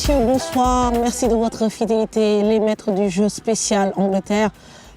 messieurs, bonsoir. Merci de votre fidélité, les maîtres du jeu spécial Angleterre.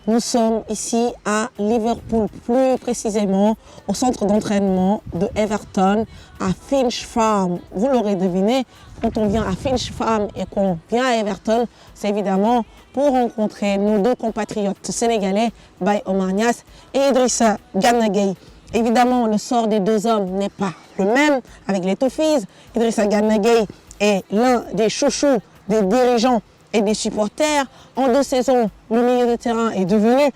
Nous sommes ici à Liverpool, plus précisément au centre d'entraînement de Everton à Finch Farm. Vous l'aurez deviné, quand on vient à Finch Farm et qu'on vient à Everton, c'est évidemment pour rencontrer nos deux compatriotes sénégalais, Baye Omar Niasse et Idrissa Gana Gueye. Évidemment, le sort des deux hommes n'est pas le même avec les Toffees. Idrissa Gana Gueye est l'un des chouchous des dirigeants et des supporters. En 2 saisons, le milieu de terrain est devenu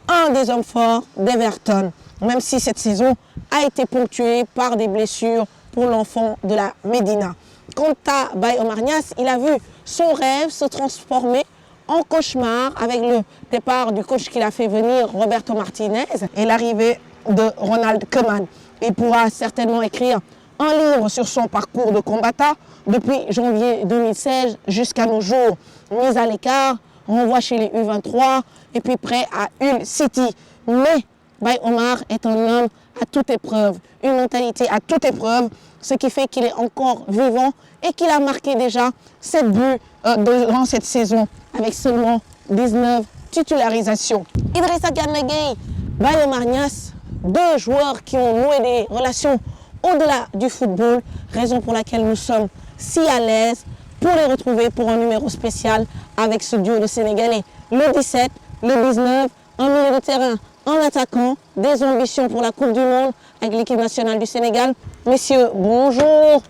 un des hommes forts d'Everton, même si cette saison a été ponctuée par des blessures pour l'enfant de la Médina. Quant à Baye Omar Niasse, il a vu son rêve se transformer en cauchemar avec le départ du coach qu'il a fait venir, Roberto Martinez, et l'arrivée de Ronald Koeman. Il pourra certainement écrire un livre sur son parcours de combattant depuis janvier 2016 jusqu'à nos jours. Mis à l'écart, renvoi chez les U23 et puis prêt à Hull City. Mais Baye Omar est un homme à toute épreuve, une mentalité à toute épreuve, ce qui fait qu'il est encore vivant et qu'il a marqué déjà 7 buts durant cette saison avec seulement 19 titularisations. Idrissa Gana Gueye, Baye Omar Niasse, 2 joueurs qui ont noué des relations au-delà du football, raison pour laquelle nous sommes si à l'aise pour les retrouver pour un numéro spécial avec ce duo de Sénégalais. Le 17, le 19, un milieu de terrain, un attaquant, des ambitions pour la Coupe du Monde avec l'équipe nationale du Sénégal. Messieurs, bonjour.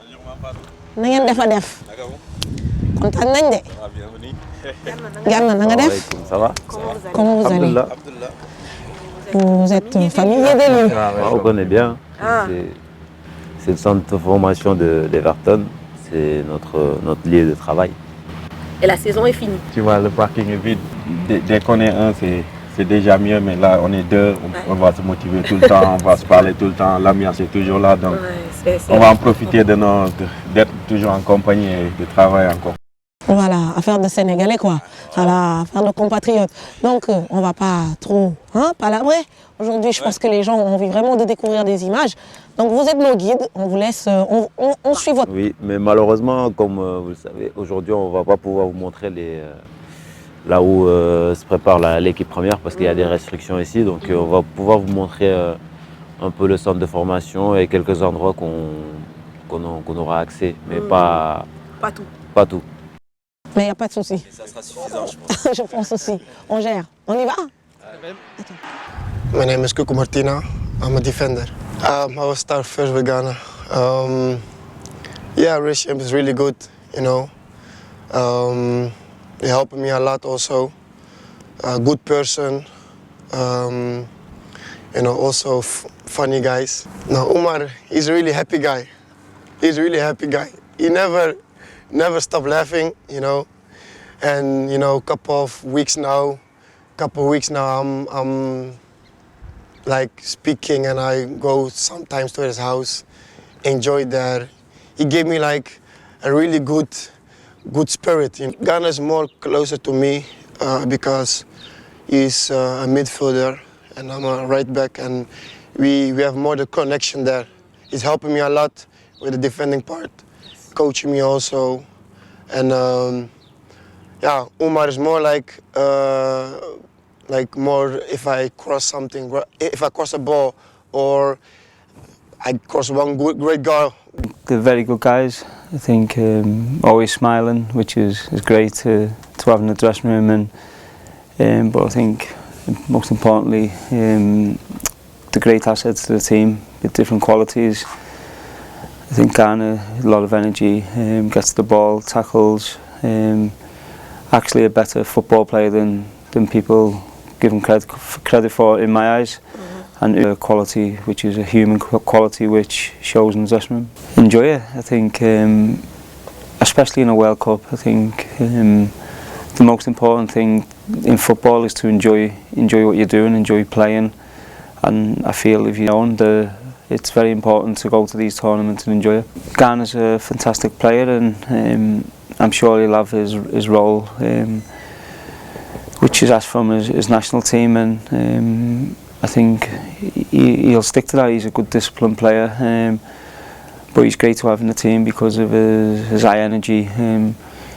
Na ngeen defa def. Kontaan nañ de. Gana na nga def. Ça va? Comment vous allez? Vous êtes familier des lieux? On connaît bien. C'est le centre de formation d'Everton. C'est notre lieu de travail. Et la saison est finie. Tu vois, le parking est vide. Dès qu'on est un, c'est déjà mieux, mais là, on est 2, on va se motiver tout le temps, on va se parler tout le temps, l'ambiance est toujours là, donc on va en profiter d'être toujours en compagnie et de travailler encore. Voilà, affaire de Sénégalais quoi, voilà, affaire de compatriotes. Donc on va pas trop palabrer. Aujourd'hui, je pense que les gens ont envie vraiment de découvrir des images. Donc vous êtes nos guides, on vous laisse, on suit votre... Oui, mais malheureusement, comme vous le savez, aujourd'hui, on ne va pas pouvoir vous montrer là où se prépare l'équipe première parce qu'il y a des restrictions ici. Donc on va pouvoir vous montrer un peu le centre de formation et quelques endroits qu'on aura accès, mais pas tout. Pas tout. Mais il n'y a pas de souci. Ça sera suffisant, je pense. Je pense aussi. On gère. On y va? Attends. My name is Kuku Martina. I'm a defender. I will start first with Ghana. Yeah, Risham is really good, you know. He helped me a lot also. A good person. You know, also funny guys. Now Umar, he's a really happy guy. He's a really happy guy. He never stop laughing, you know. And you know, couple of weeks now, I'm like speaking, and I go sometimes to his house, enjoy there. He gave me like a really good spirit. You know, Ghana is more closer to me because he's a midfielder and I'm a right back, and we have more the connection there. He's helping me a lot with the defending part, coaching me also, and yeah, Umar is more like more if I cross something, if I cross a ball or I cross one great goal. They're very good guys. I think always smiling, which is great to have in the dressing room, and but I think most importantly, the great assets to the team with different qualities. I think Ghana, a lot of energy, gets the ball, tackles, actually a better football player than people give him credit for in my eyes. And quality, which is a human quality, which shows in the dressing room. Enjoy it. I think, especially in a World Cup, I think the most important thing in football is to enjoy what you're doing, enjoy playing. And I feel if you don't, it's very important to go to these tournaments and enjoy it. Ghana's a fantastic player, and I'm sure he'll have his role, which is asked from his national team, and I think he'll stick to that. He's a good disciplined player, but he's great to have in the team because of his high energy.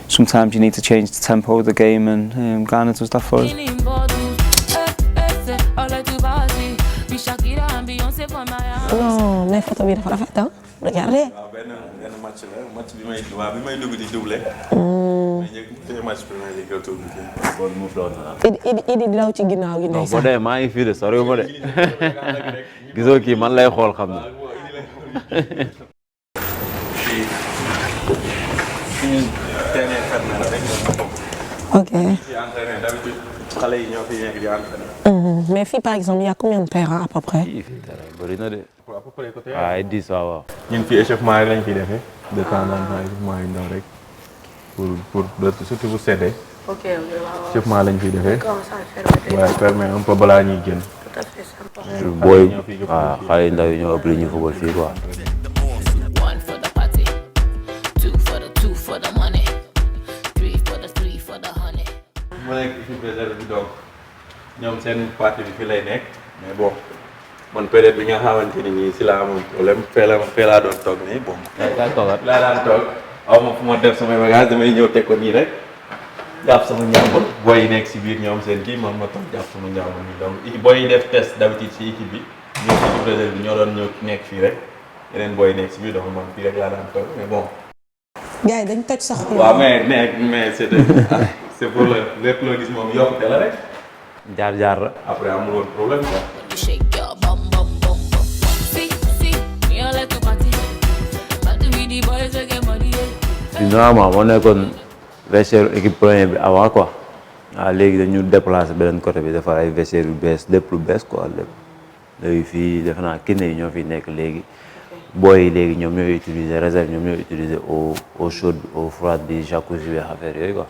sometimes you need to change the tempo of the game, and Ghana does that for us. Non, mais photo bi dafa rafet ah. Regardez. waaw benn match la match bi may dugg di doublé. mais ñëpp match Premier League retour bi kii. bon mu flotte Idi di daw ci ginnaaw gi non boo ndeysaan. demee maa ngi fii de soriwul ma de gisoo kii man lay xool xam na. suñu terrain fermé la rek. Ok. fii entraîné d'habitude xale yi ñoo fi nekk di entraîné. Mais fii par exemple, il y a combien de terrains à peu près? kii fii dara bëri na de. à peu près côté. waaw ay 10 waaw waaw. ñun fii échauffement rek lañ fiy defee de temps en temps échauffement yu ndaw rek pour surtout bu seddee. Ok, waaw. échauffement lañ fiy defee. Commence à faire waaye permet un peu balaa ñuy génn. tout à fait sympa. booy waaw xale yu ndaw yi ñoo ëpp li ñu football fii quoi. One for the party, two for the money, three for the honey. mu nekk équipe réserve bi donc ñoom seen parti bi fii lay nekk mais bon man période bi nga xamante ni nii si laa amoon problème fee laa doon toog nii bon. yaa toogaat laa daan toog aw ma fu ma def samay bagage damay ñëw teg ko nii rek jàpp sama njàmbur booy yi nekk si biir ñoom seen kii man ma toog jàpp sama njàmbur nii donc booy yi def test d'habitude si équipe bi ñoo si équipe réserve bi ñoo doon ñëw nekk fii rek yeneen booy yi nekk si biir donc man fii rek laa daan toog mais bon. Gars yi dañ toj sa xol. waaw mais c'est pour le lépp loo gis moom yokkute la rek jaar la. après amul woon problème quoi. You shake your bum bum bum bum. See, me I like to party. Party with the boys who get money. normalement moo nekkoon vestiaire équipe première bi avant quoi waaw léegi dañu déplacé beneen côté bi defar ay vestiaire yu bees lépp lu bees quoi lépp léegi fii defe naa kinne yi ñoo fi nekk léegi booy yi léegi ñoom ñooy utiliser réserve ñoom ñooy utiliser eau chaude eau froide di jacuzzi bi affaire yooyu quoi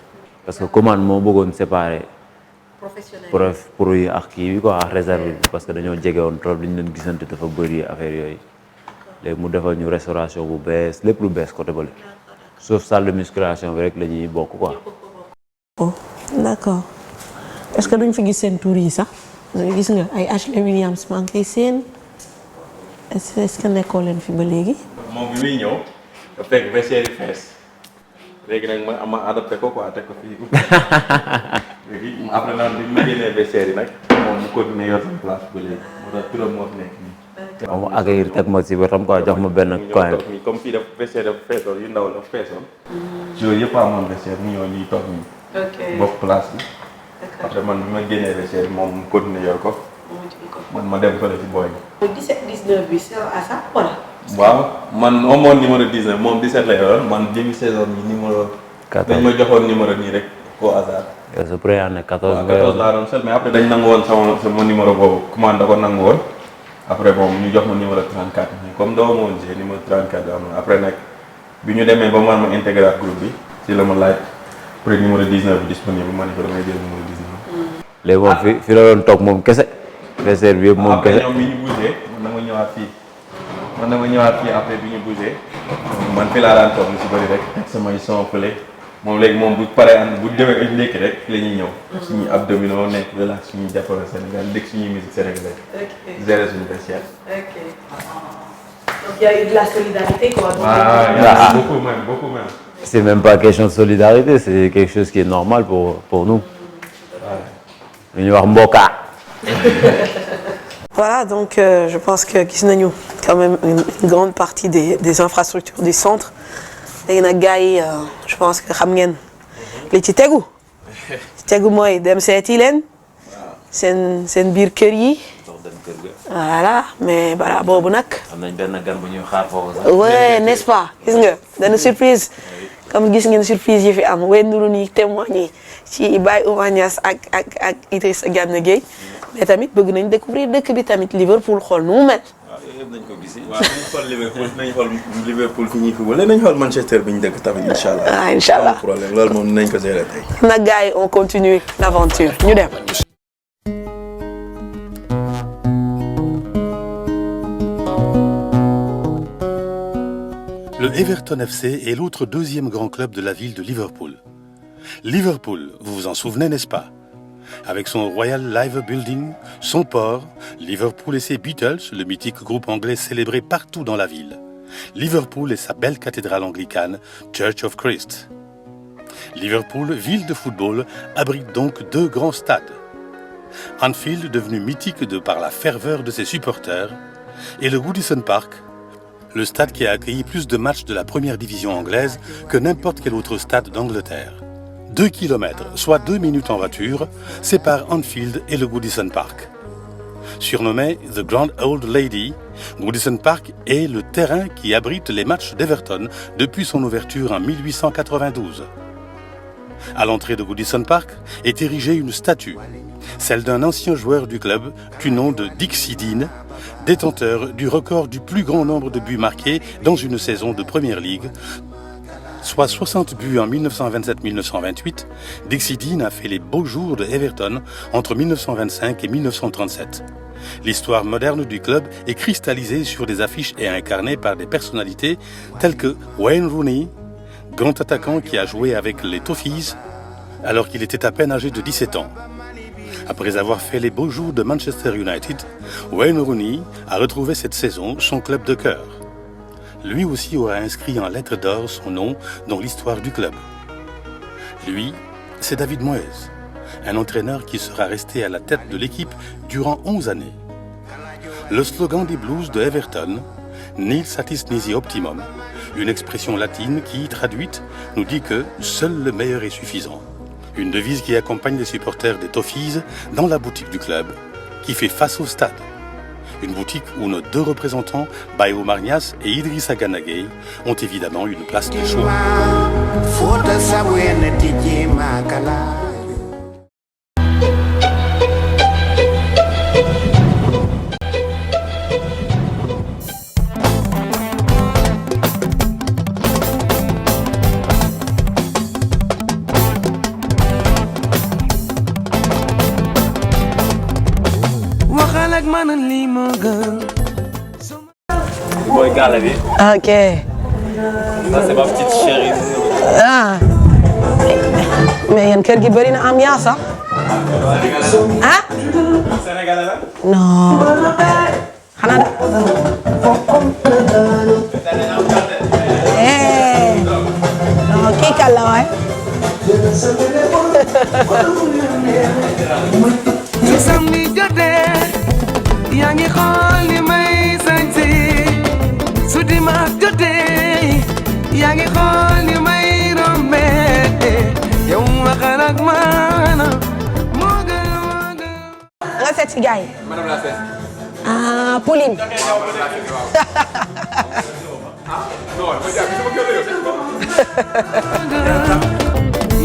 parce que commande moo bëggoon séparer pour yi ak kii bi quoi ak réserve bi parce que dañoo jege woon trop li ñu leen gisante dafa bëri affaire yooyu léegi mu defal ñu restauration bu bees lépp lu bees côté bële sauf salle de musculation bi rek la ñuy bokk quoi. Oh, d'accord. Est-ce que duñ fi gis seen tur yi sax gis nga ay Ashley Williams maa ngi koy seen est-ce que nekkoo leen fi ba léegi. moom bi muy ñëw da fekk vestiaire yi fees léegi nag ma adapté ko quoi teg ko fii léegi après nag bi ma génnee vestiaire yi nag moom mu continué yor sama place ba léegi moo tax turam moo fi nekk nii. waaw mu accueillir teg ma si wetam quoi jox ma benn coin bi. nii comme fii dafa vestiaire dafa feesoon yu ndaw dafa feesoon. yooyu yëpp amoon vestiaire mu ñëw nii toog nii. bokk place bi. après man bi ma génnee vestiaire bi moom mu continué yor ko. man ma dem fële ci booy bi. 17 19 bi c'est à ça voilà. waaw man amoon numéro 19 moom 17 la yoroon man début saison bi numéro. 14 dañ ma joxoon numéro nii rek au hasard. yow sa pré année 14 waaw 14 laa doon seul mais après dañ nangu woon sama numéro boobu commande da ko nangu woon. après bon ñu jox ma numéro 34 mais comme doo ma woon g numéro 34 da am na après nag bi ñu demee ba man ma intégré groupe bi si la ma laaj pour numéro 19 bi disponible ma ne ko damay jël numéro 19. léegi moom fi la doon toog moom kese. vestiaire bi yëpp moom kese après ñoom bi ñu bougé man dama ñëwaat fii après bi ñu bougé man fi laa daan toog lu si bëri rek teg samay son fële moom léegi moom bu paree bu demee ak ndékki rek fi la ñuy ñëw. suñuy abdominaux nekk relax suñuy jàppale Sénégal dégg suñuy musique sénégalaise. Ok. gérer suñu vestiaire. Ok. Donc il y a eu de la solidarité quoi. Beaucoup même. c'est même pas question de solidarité c'est quelque chose qui est normal pour nous. lu ñuy wax mbokka. Voilà, donc je pense que gis nañu quand même une grande partie des infrastructures du centre. léegi nag gars yi je pense que xam ngeen li ci tegu mooy dem seeti leen seen biir kër yi. voilà mais voilà boobu nag. am nañ benn gan bu ñuy xaar foofu sax. ouais n'est-ce pas gis nga benn surprise comme gis ngeen surprise yi fi am wey nuru ni témoigner ci Baye Oumar Niass ak Idrissa Gana Gueye mais tamit bëgg nañ découvrir dëkk bi tamit Liverpool xool nu mu mel. waaw yooyu yëpp nañ ko gis. waaw nañ xool Liverpool fi ñuy football nañ xool Manchester bi ñu dëkk tamit incha allah. ah incha allah amul problème loolu moom nañ ko gérer tey. nag gars yi on continue l'aventure ñu dem. Le Everton FC est l'autre deuxième grand club de la ville de Liverpool. Liverpool, vous vous en souvenez, n'est-ce pas? Avec son Royal Liver Building, son port, Liverpool et ses Beatles, le mythique groupe anglais célébré partout dans la ville. Liverpool et sa belle cathédrale anglicane, Church of Christ. Liverpool, ville de football, abrite donc 2 grands stades. Anfield, devenu mythique de par la ferveur de ses supporters, et le Goodison Park, le stade qui a accueilli plus de matchs de la première division anglaise que n'importe quel autre stade d'Angleterre. 2 kilomètres, soit 2 minutes en voiture, séparent Anfield et le Goodison Park. Surnommé The Grand Old Lady, Goodison Park est le terrain qui abrite les matchs d'Everton depuis son ouverture en 1892. À l'entrée de Goodison Park est érigée une statue, celle d'un ancien joueur du club du nom de Dixie Dean, détenteur du record du plus grand nombre de buts marqués dans une saison de Premier League, soit 60 buts en 1927-1928. Dixie Dean a fait les beaux jours de Everton entre 1925 et 1937. L'histoire moderne du club est cristallisée sur des affiches et incarnée par des personnalités telles que Wayne Rooney, grand attaquant qui a joué avec les Toffees alors qu'il était à peine âgé de 17 ans. Après avoir fait les beaux jours de Manchester United, Wayne Rooney a retrouvé cette saison son club de cœur. Lui aussi aura inscrit en lettres d'or son nom dans l'histoire du club. Lui, c'est David Moyes, un entraîneur qui sera resté à la tête de l'équipe durant 11 années. Le slogan des Blues de Everton, Nil satis nisi optimum, une expression latine qui, traduite, nous dit que seul le meilleur est suffisant. Une devise qui accompagne les supporters des Toffees dans la boutique du club, qui fait face au stade. Une boutique où nos 2 représentants, Bayo Marnias et Idrissa Gana Gueye, ont évidemment une place de choix. Boy Galavi. Ok. Ça c'est ma petite chérie. Ah. Mais yéen kër gi bëri na ambiance ah. Ah. Sénégalais la. Non. Xanaa non kii kan la waay. Samedi jotee yaa ngi xool li may sañse su dimanche jotee yaa ngi xool li may rombee yow waxal ak man moo gën. nga seet si gars yi. Madame la seet. Ah Pauline.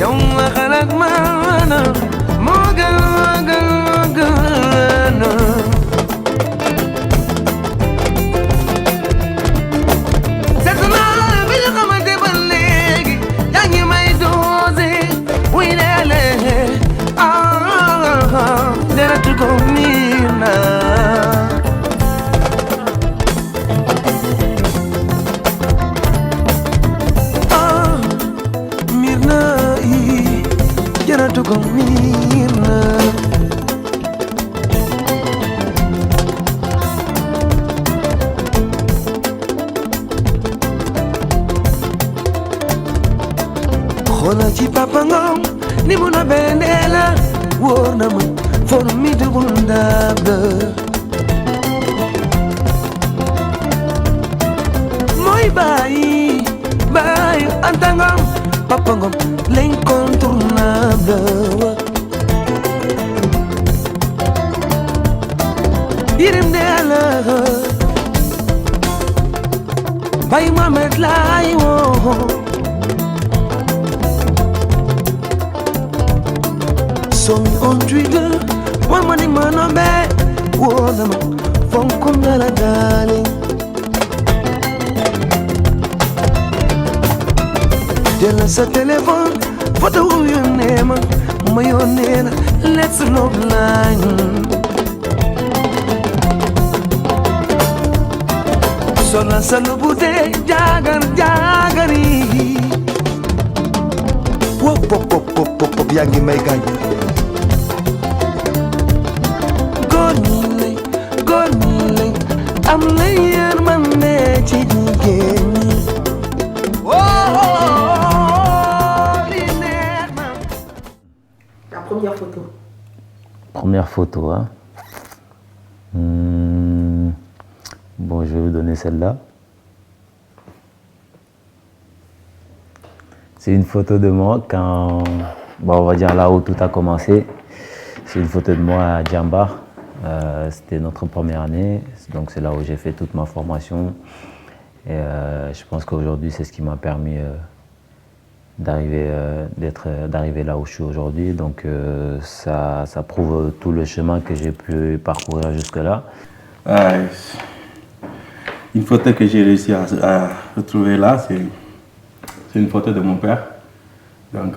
yow waxal ak man moo gën. seetlu naa bi nga xamante ba léegi yaa ngi may doose wuy leele dara tu ko miir naa. Miir naa yi dara tu ko miir naa. Xoolal ci Papa Ngom ni mu na bendee la wóor na ma formidable ndab la mooy bàyyi Anta Ngom Papa Ngom l'incontournable Yirim dee la bàyyi Mohamed laay woo Son on Twitter, one money man on bed, woman from Kundala darling. Tell us a telephone, photo of your name, my own name, let's love line. So la salubute, jagari. Pop, yangi may gañ. góor ñi am na yërmande ci jigéen ñi. Li ne Première photo, hein. Bon, je vais vous donner celle-là. C'est une photo de moi quand, bon, on va dire là où tout a commencé. C'est une photo de moi à Djambar. C'était notre première année, donc c'est là où j'ai fait toute ma formation. Et je pense qu'aujourd'hui, c'est ce qui m'a permis d'arriver là où je suis aujourd'hui. Donc ça prouve tout le chemin que j'ai pu parcourir jusque-là. Une photo que j'ai réussi à retrouver là, c'est une photo de mon père. Donc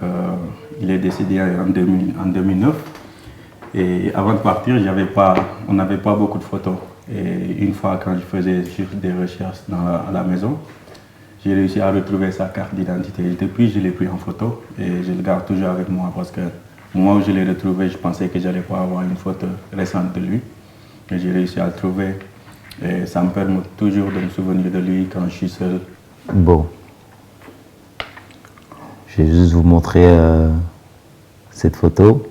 il est décédé en 2009. Et avant de partir, on n'avait pas beaucoup de photos. Et une fois, quand je faisais juste des recherches à la maison, j'ai réussi à retrouver sa carte d'identité. Et depuis, je l'ai pris en photo et je le garde toujours avec moi parce que au moment où je l'ai retrouvé, je pensais que je n'allais pas avoir une photo récente de lui. Et j'ai réussi à le trouver et ça me permet toujours de me souvenir de lui quand je suis seul. Bon, je vais juste vous montrer cette photo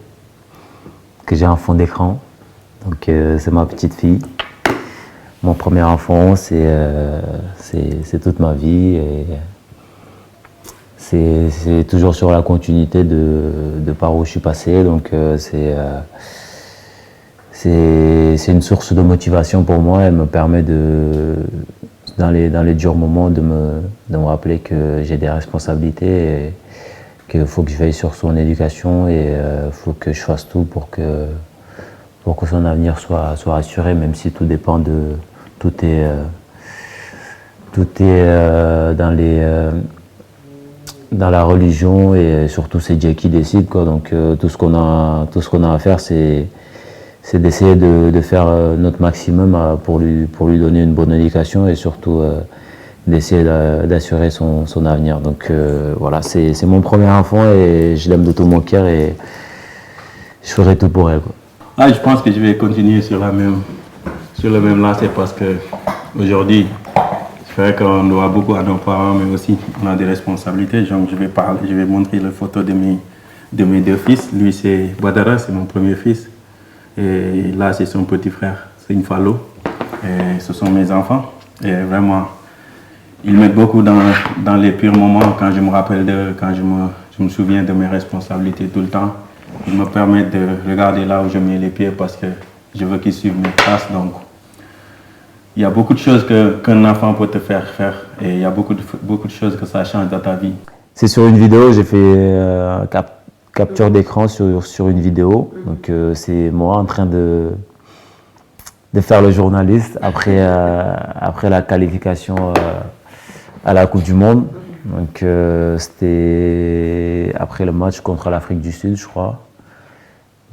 que j'ai en fond d'écran. Donc c'est ma petite fille. Mon premier enfant, c'est toute ma vie. Et c'est toujours sur la continuité de par où je suis passé. Donc c'est une source de motivation pour moi. Elle me permet dans les durs moments de me rappeler que j'ai des responsabilités et qu'il faut que je veille sur son éducation et il faut que je fasse tout pour que son avenir soit assuré, même si tout dépend de... Tout est dans la religion et surtout c'est Dieu qui décide, quoi. Donc tout ce qu'on a à faire, c'est d'essayer de faire notre maximum pour lui donner une bonne éducation et surtout d'essayer d'assurer son avenir. Donc voilà, c'est mon premier enfant et je l'aime de tout mon cœur et je ferai tout pour elle, quoi. Je pense que je vais continuer sur le même lancé parce que aujourd'hui, c'est vrai qu'on doit beaucoup à nos parents, mais aussi on a des responsabilités. Donc je vais montrer les photos de mes deux fils. Lui c'est Badara, c'est mon premier fils. Et là c'est son petit frère, c'est une Fallo. Et ce sont mes enfants. Et vraiment, ils m'aident beaucoup dans les pires moments quand je me rappelle d'eux, quand je me souviens de mes responsabilités tout le temps. Ils me permettent de regarder là où je mets les pieds parce que je veux qu'ils suivent mes traces. Donc, il y a beaucoup de choses qu'un enfant peut te faire et il y a beaucoup de choses que ça change dans ta vie. C'est sur une vidéo, j'ai fait capture d'écran sur une vidéo. Donc c'est moi en train de faire le journaliste après la qualification à la Coupe du Monde. Donc c'était après le match contre l'Afrique du Sud, je crois.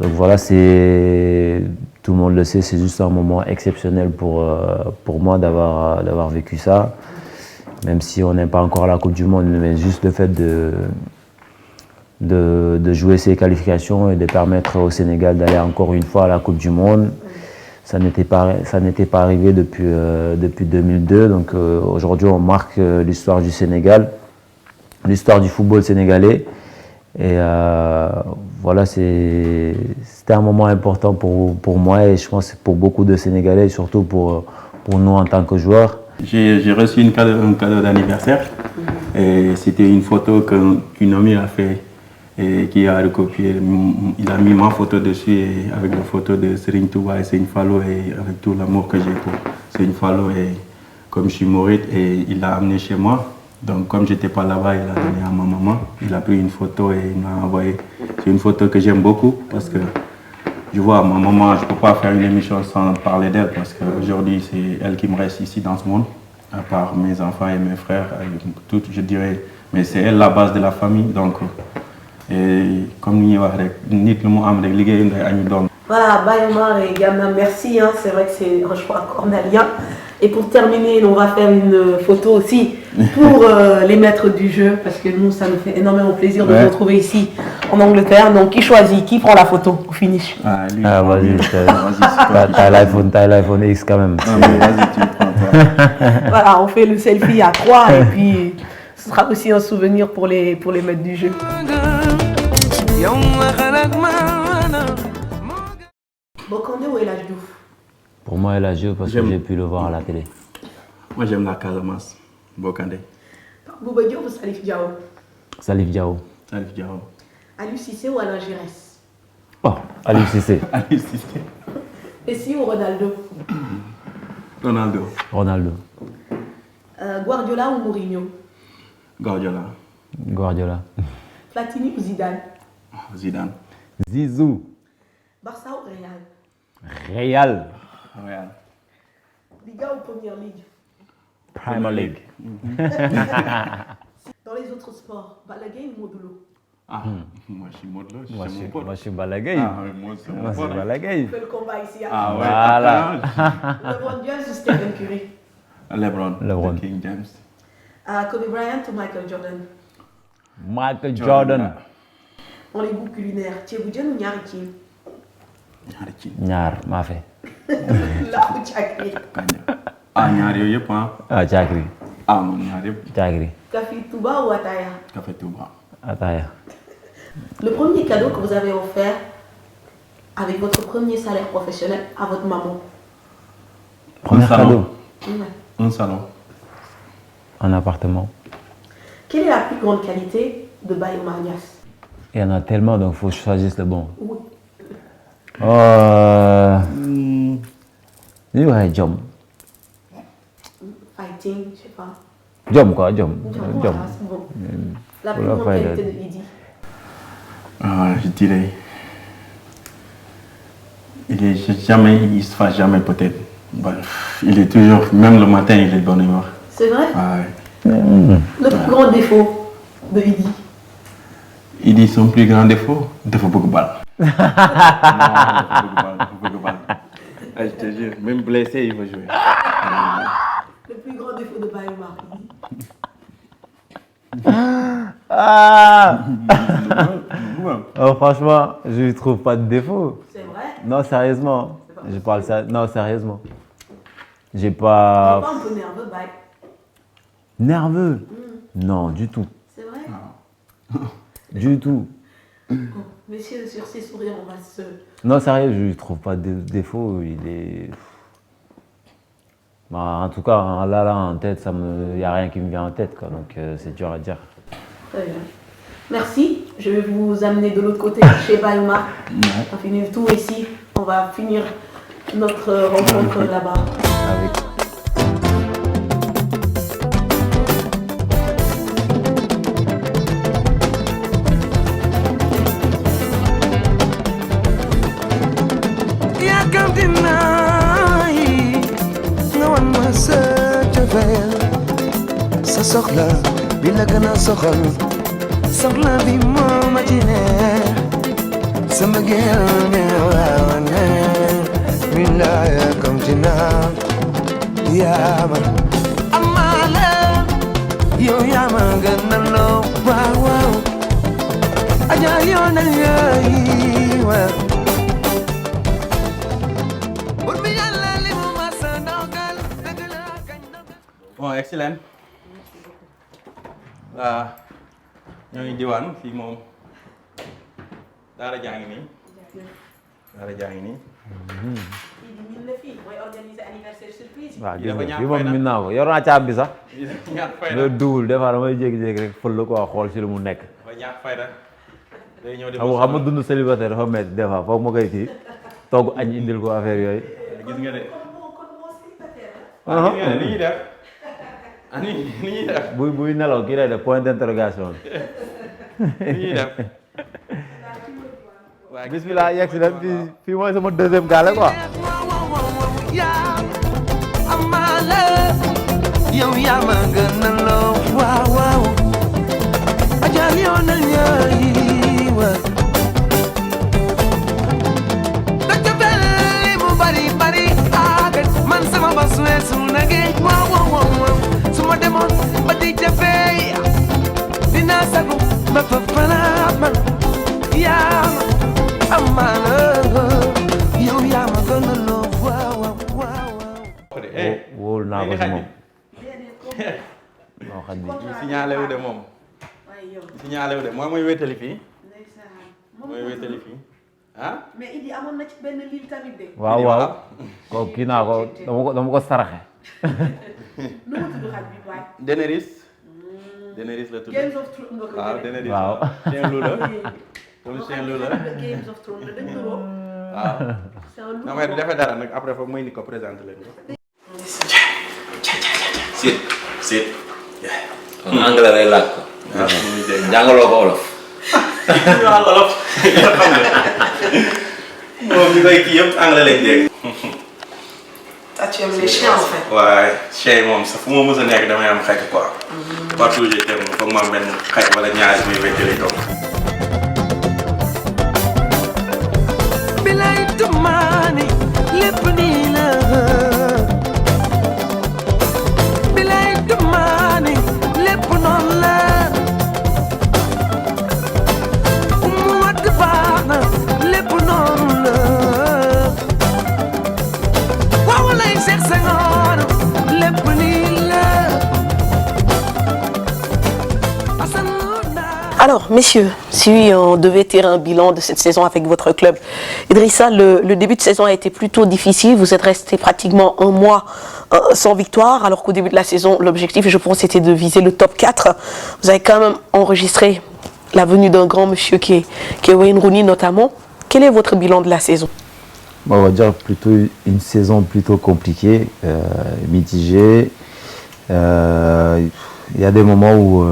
Donc voilà, tout le monde le sait, c'est juste un moment exceptionnel pour moi d'avoir vécu ça. Même si on n'est pas encore à la Coupe du Monde, mais juste le fait de jouer ces qualifications et de permettre au Sénégal d'aller encore une fois à la Coupe du Monde, ça n'était pas arrivé depuis 2002. Donc aujourd'hui, on marque l'histoire du Sénégal, l'histoire du football sénégalais. Et voilà, c'était un moment important pour moi et je pense pour beaucoup de Sénégalais, surtout pour nous en tant que joueurs. J'ai reçu un cadeau d'anniversaire et c'était une photo qu'une amie a fait et qui a recopié. Il a mis ma photo dessus et avec la photo de Serigne Touba et Serigne Fallo et avec tout l'amour que j'ai pour Serigne Fallo et comme je suis mouride et il l'a amené chez moi. Donc comme j'étais pas là-bas, il a donné à ma maman. Il a pris une photo et il m'a envoyé. C'est une photo que j'aime beaucoup parce que je vois ma maman, je ne peux pas faire une émission sans parler d'elle parce qu'aujourd'hui c'est elle qui me reste ici dans ce monde, à part mes enfants et mes frères, tout je dirais. Mais c'est elle la base de la famille. Donc, et comme nous disons, voilà, Bayomar et Gamna, merci. C'est vrai que c'est un choix cornélien. Et pour terminer, on va faire une photo aussi pour les maîtres du jeu, parce que nous, ça nous fait énormément plaisir de vous retrouver ici en Angleterre. Donc, qui choisit? Qui prend la photo au finish? Vas-y, t'as l'iPhone X quand même. Vas-y, tu prends toi. Voilà, on fait le selfie à 3 et puis ce sera aussi un souvenir pour les maîtres du jeu. Bokandé ou El Hadj Diouf? Pour moi, El Hadj Diouf parce que j'ai pu le voir à la télé. Moi, j'aime la Casamance. Bokandé. Bouba Diop ou Salif Diao? Salif Diao. Salif Diao. Aliou Cissé ou Alain Giresse? Oh, Aliou Cissé. Aliou Cissé. Messi ou Ronaldo? Ronaldo. Ronaldo. Guardiola ou Mourinho? Guardiola. Guardiola. Platini ou Zidane? Zidane. Zizou. Barça ou Real? Real. Real. Liga ou Premier League? Premier League. Dans les autres sports, Balaguer ou Modulo? Ah, moi je suis Modlo, Moi je suis Balaguer. Ah, moi c'est mon pote. Balaguer. On fait le combat ici. Ah ouais. Voilà. LeBron James ou Stephen Curry? LeBron. King James. Kobe Bryant ou Michael Jordan? Michael Jordan. Dans les goûts culinaires, Tchéboudian ou Nyari Kim? Nyari Kim. Ñaar maa fe. Là ou Tchakri? Ah, ñaar yooyu yëpp ah. Ah, Tchakri. Ah, man ñaar yëpp. Tchakri. Café Touba ou Ataya? Café Touba. Ataya. Le premier cadeau que vous avez offert avec votre premier salaire professionnel à votre maman? Premier cadeau. Ouais. Un salon. Un appartement. Quelle est la plus grande qualité de Bayo Marnias? Il y en a tellement, donc il faut que je choisisse le bon. Oui. Ni waxee jom. Fighting, je sais pas. Jom quoi, jom. Voilà, c'est bon. La plus grande qualité de Idi? Je dirais. Il se fâche jamais peut-être. Il est toujours, même le matin, il est de bonne humeur. C'est vrai? Ouais. Le plus grand défaut de Idi? Idi, son plus grand défaut, défaut beaucoup de balles. Non, beaucoup de balles. Je te jure, même blessé, il va jouer. Le plus grand défaut de Bayomar, Idi? Oh, franchement, je lui trouve pas de défaut. C'est vrai? Non, sérieusement. Je parle ça. Non, sérieusement. J'ai pas. Il est pas un peu nerveux, Bay? Nerveux? Non, du tout. C'est vrai? Du tout. Messieurs, sur ces sourires, on va se... Non, sérieux, je lui trouve pas de défaut. Il est. Bah, en tout cas, là, en tête, il n'y a rien qui me vient en tête, quoi. Donc, c'est dur à dire. Très bien. Merci. Je vais vous amener de l'autre côté, chez Bayomar. On finit le tour ici. On va finir notre rencontre là-bas. Avec. sa soxla bi la gën a soxal soxla bi moo ma ci neex sama gel ne waaw ne mi laa yàkkamti naa yaa ma amaale yow yaa ma gën a loo waaw waaw aja yoo na yaay waaw. Bon, excellent. ñoo ngi diwaan fii moom daara jaa ngi nii. daara jaa ngi nii. waaw gis nga fii moom min naa ko yor naa caab bi sax. nga duwul des fois damay jékki-jékki rek fël la quoi xool si lu mu nekk. ñàkk fayda. day ñëw di xam nga dund célibataire dafa métti des fois foog ma koy kii togg añ indil ko affaire yooyu. gis nga de. gis nga de li ñuy def. ni ñuy def. buy nelaw kii lay def point d'interrogation. ni ñuy def. bismillah yegg si leen fii mooy sama deuxième gaale quoi. yow yaa ma gën a loo waaw waaw ajal yoo na ñaay wa dëkk belli mu bari bari aagat man sama bas weesu na géej waaw waaw waaw su ma demoon ba di jafee dinaa sagu ba fa fanaat man yaa ma amaana yow yaa ma gën a loo waaw waaw wóolu naa ko si moom. non xam ni signalé wu de moom. signalé wu de mooy wéetali fii. mooy wéetali fii. ah. mais il y a amoon na ci benn liil tamit de. waaw waaw kooku kii naa ko dama ko saraxe. nu mu tudd xaj bi waay. Daenerys. Daenerys la tudd. Games of Thrones nga ko waaw jëlee. Daenerys. waaw. Chien loup la. loolu chien loup la. Games of Thrones la dañ ko woo. waaw. c'est un loup. non mais du defee dara nag après foog may ni ko présenté leen ko. sit. anglais lay laaj ko. waaw muy dégg. jàngaloo ko olof. waaw olof. xam nga moom ñu koy kii yëpp anglais lañ dégg. ah tu aimes les chiens en fait. waaye chien yi moom sax fu ma mës a nekk damay am xaj quoi. partout je terme foog ma am benn xaj wala ñaari muy wéccali doom. Bilay tumaani lépp nii la. Bilay tumaani lépp noonu la. Mu wadd baax na lépp noonu la. Waaw lay Cheikh Senghor lépp nii la. Alors, messieurs, si on devait tirer un bilan de cette saison avec votre club, Idrissa, le début de saison a été plutôt difficile. Vous êtes resté pratiquement un mois sans victoire, alors qu'au début de la saison, l'objectif, je pense, était de viser le top 4. Vous avez quand même enregistré la venue d'un grand monsieur qui est Wayne Rooney notamment. Quel est votre bilan de la saison? Bon, on va dire plutôt une saison plutôt compliquée, mitigée. Il y a des moments où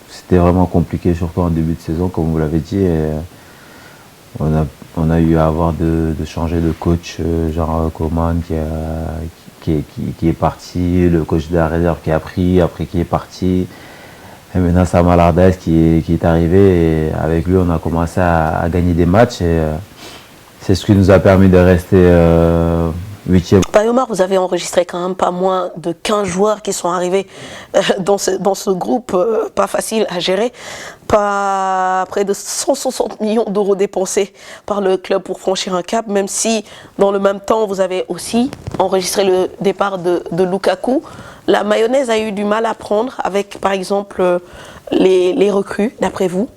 c'était vraiment compliqué, surtout en début de saison, comme vous l'avez dit. Et on a eu à avoir de changer de coach, genre Coman qui est parti, le coach de la réserve qui a pris, après qui est parti. Et maintenant Sam Allardyce qui est arrivé. Et avec lui, on a commencé à gagner des matchs. Et c'est ce qui nous a permis de rester 8e. Bayomar, vous avez enregistré quand même pas moins de 15 joueurs qui sont arrivés dans ce groupe pas facile à gérer. Pas près de 160 millions d'euros dépensés par le club pour franchir un cap, même si dans le même temps vous avez aussi enregistré le départ de Lukaku. La mayonnaise a eu du mal à prendre avec par exemple les recrues, d'après vous?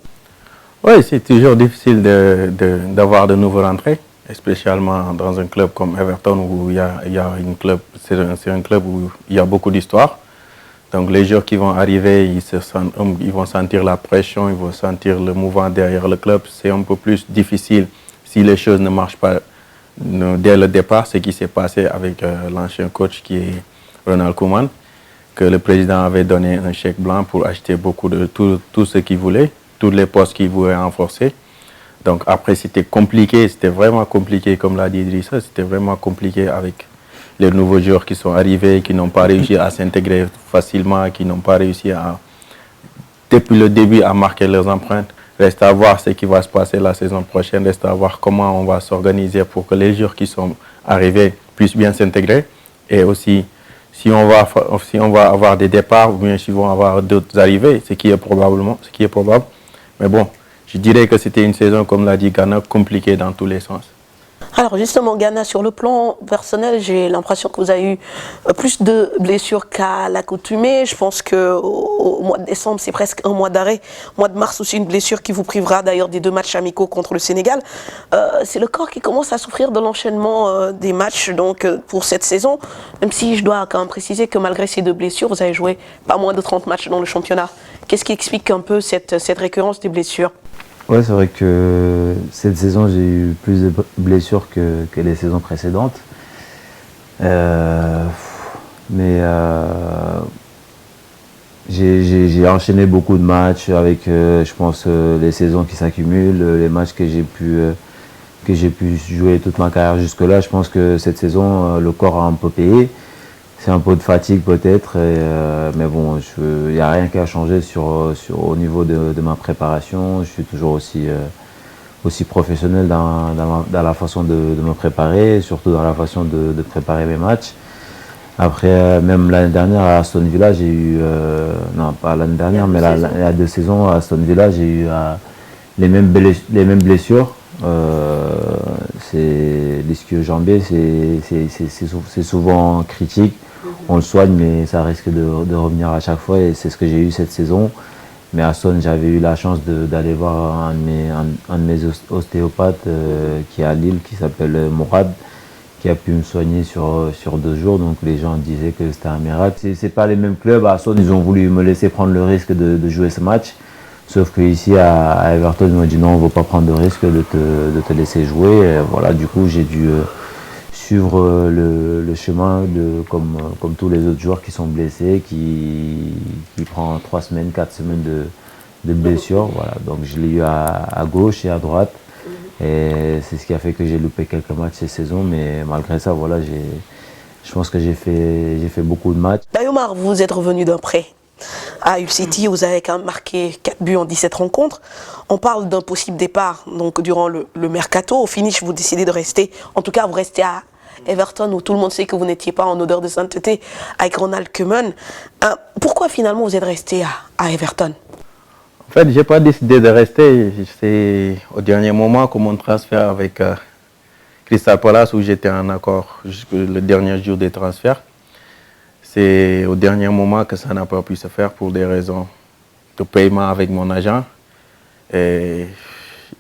Oui, c'est toujours difficile d'avoir de nouveaux rentrées, spécialement dans un club comme Everton où il y a c'est un club où il y a beaucoup d'histoire. Donc les joueurs qui vont arriver, ils vont sentir la pression, ils vont sentir le mouvement derrière le club. C'est un peu plus difficile si les choses ne marchent pas dès le départ, ce qui s'est passé avec l'ancien coach qui est Ronald Koeman, que le président avait donné un chèque blanc pour acheter beaucoup de tout ce qu'il voulait, tous les postes qu'il voulait renforcer. Donc après, c'était compliqué, c'était vraiment compliqué, comme l'a dit Idrissa, c'était vraiment compliqué avec les nouveaux joueurs qui sont arrivés, qui n'ont pas réussi à s'intégrer facilement, qui n'ont pas réussi depuis le début à marquer leurs empreintes. Reste à voir ce qui va se passer la saison prochaine, reste à voir comment on va s'organiser pour que les joueurs qui sont arrivés puissent bien s'intégrer. Et aussi, si on va avoir des départs ou bien s'ils vont avoir d'autres arrivées, ce qui est probable. Mais bon, je dirais que c'était une saison, comme l'a dit Ghana, compliquée dans tous les sens. Alors justement, Ghana, sur le plan personnel, j'ai l'impression que vous avez eu plus de blessures qu'à l'accoutumée. Je pense qu'au mois de décembre, c'est presque un mois d'arrêt. Au mois de mars aussi, une blessure qui vous privera d'ailleurs des 2 matchs amicaux contre le Sénégal. C'est le corps qui commence à souffrir de l'enchaînement des matchs donc, pour cette saison. Même si je dois quand même préciser que malgré ces 2 blessures, vous avez joué pas moins de 30 matchs dans le championnat. Qu'est-ce qui explique un peu cette récurrence des blessures? Ouais, c'est vrai que cette saison, j'ai eu plus de blessures que les saisons précédentes. Mais j'ai enchaîné beaucoup de matchs avec, je pense, les saisons qui s'accumulent, les matchs que j'ai pu jouer toute ma carrière jusque-là. Je pense que cette saison, le corps a un peu payé. C'est un peu de fatigue peut-être, mais bon, il n'y a rien qui a changé au niveau de ma préparation. Je suis toujours aussi professionnel dans la façon de me préparer, surtout dans la façon de préparer mes matchs. Après, même l'année dernière à Aston Villa, j'ai eu, non pas l'année dernière, mais il y a 2 saisons à Aston Villa, j'ai eu les mêmes blessures. C'est l'ischio-jambier, c'est souvent critique. On le soigne, mais ça risque de revenir à chaque fois et c'est ce que j'ai eu cette saison. Mais à Son, j'avais eu la chance d'aller voir un de mes ostéopathes qui est à Lille, qui s'appelle Mourad, qui a pu me soigner sur 2 jours. Donc les gens disaient que c'était un miracle. C'est pas les mêmes clubs. À Son, ils ont voulu me laisser prendre le risque de jouer ce match. Sauf qu'ici, à Everton, ils m'ont dit non, on ne veut pas prendre de risque de te laisser jouer. Et voilà, du coup, j'ai dû suivre le chemin comme tous les autres joueurs qui sont blessés, qui prend 3 semaines, 4 semaines de blessure. Voilà. Donc je l'ai eu à gauche et à droite. Et c'est ce qui a fait que j'ai loupé quelques matchs cette saison. Mais malgré ça, voilà, je pense que j'ai fait beaucoup de matchs. Bayomar, vous êtes revenu d'un prêt à Hull City, vous avez quand même marqué 4 buts en 17 rencontres. On parle d'un possible départ donc, durant le mercato. Au finish, vous décidez de rester. En tout cas, vous restez à Everton, où tout le monde sait que vous n'étiez pas en odeur de sainteté avec Ronald Koeman. Pourquoi finalement vous êtes resté à Everton? En fait, je n'ai pas décidé de rester. C'est au dernier moment que mon transfert avec Crystal Palace, où j'étais en accord jusqu'au dernier jour des transferts. C'est au dernier moment que ça n'a pas pu se faire pour des raisons de paiement avec mon agent. Et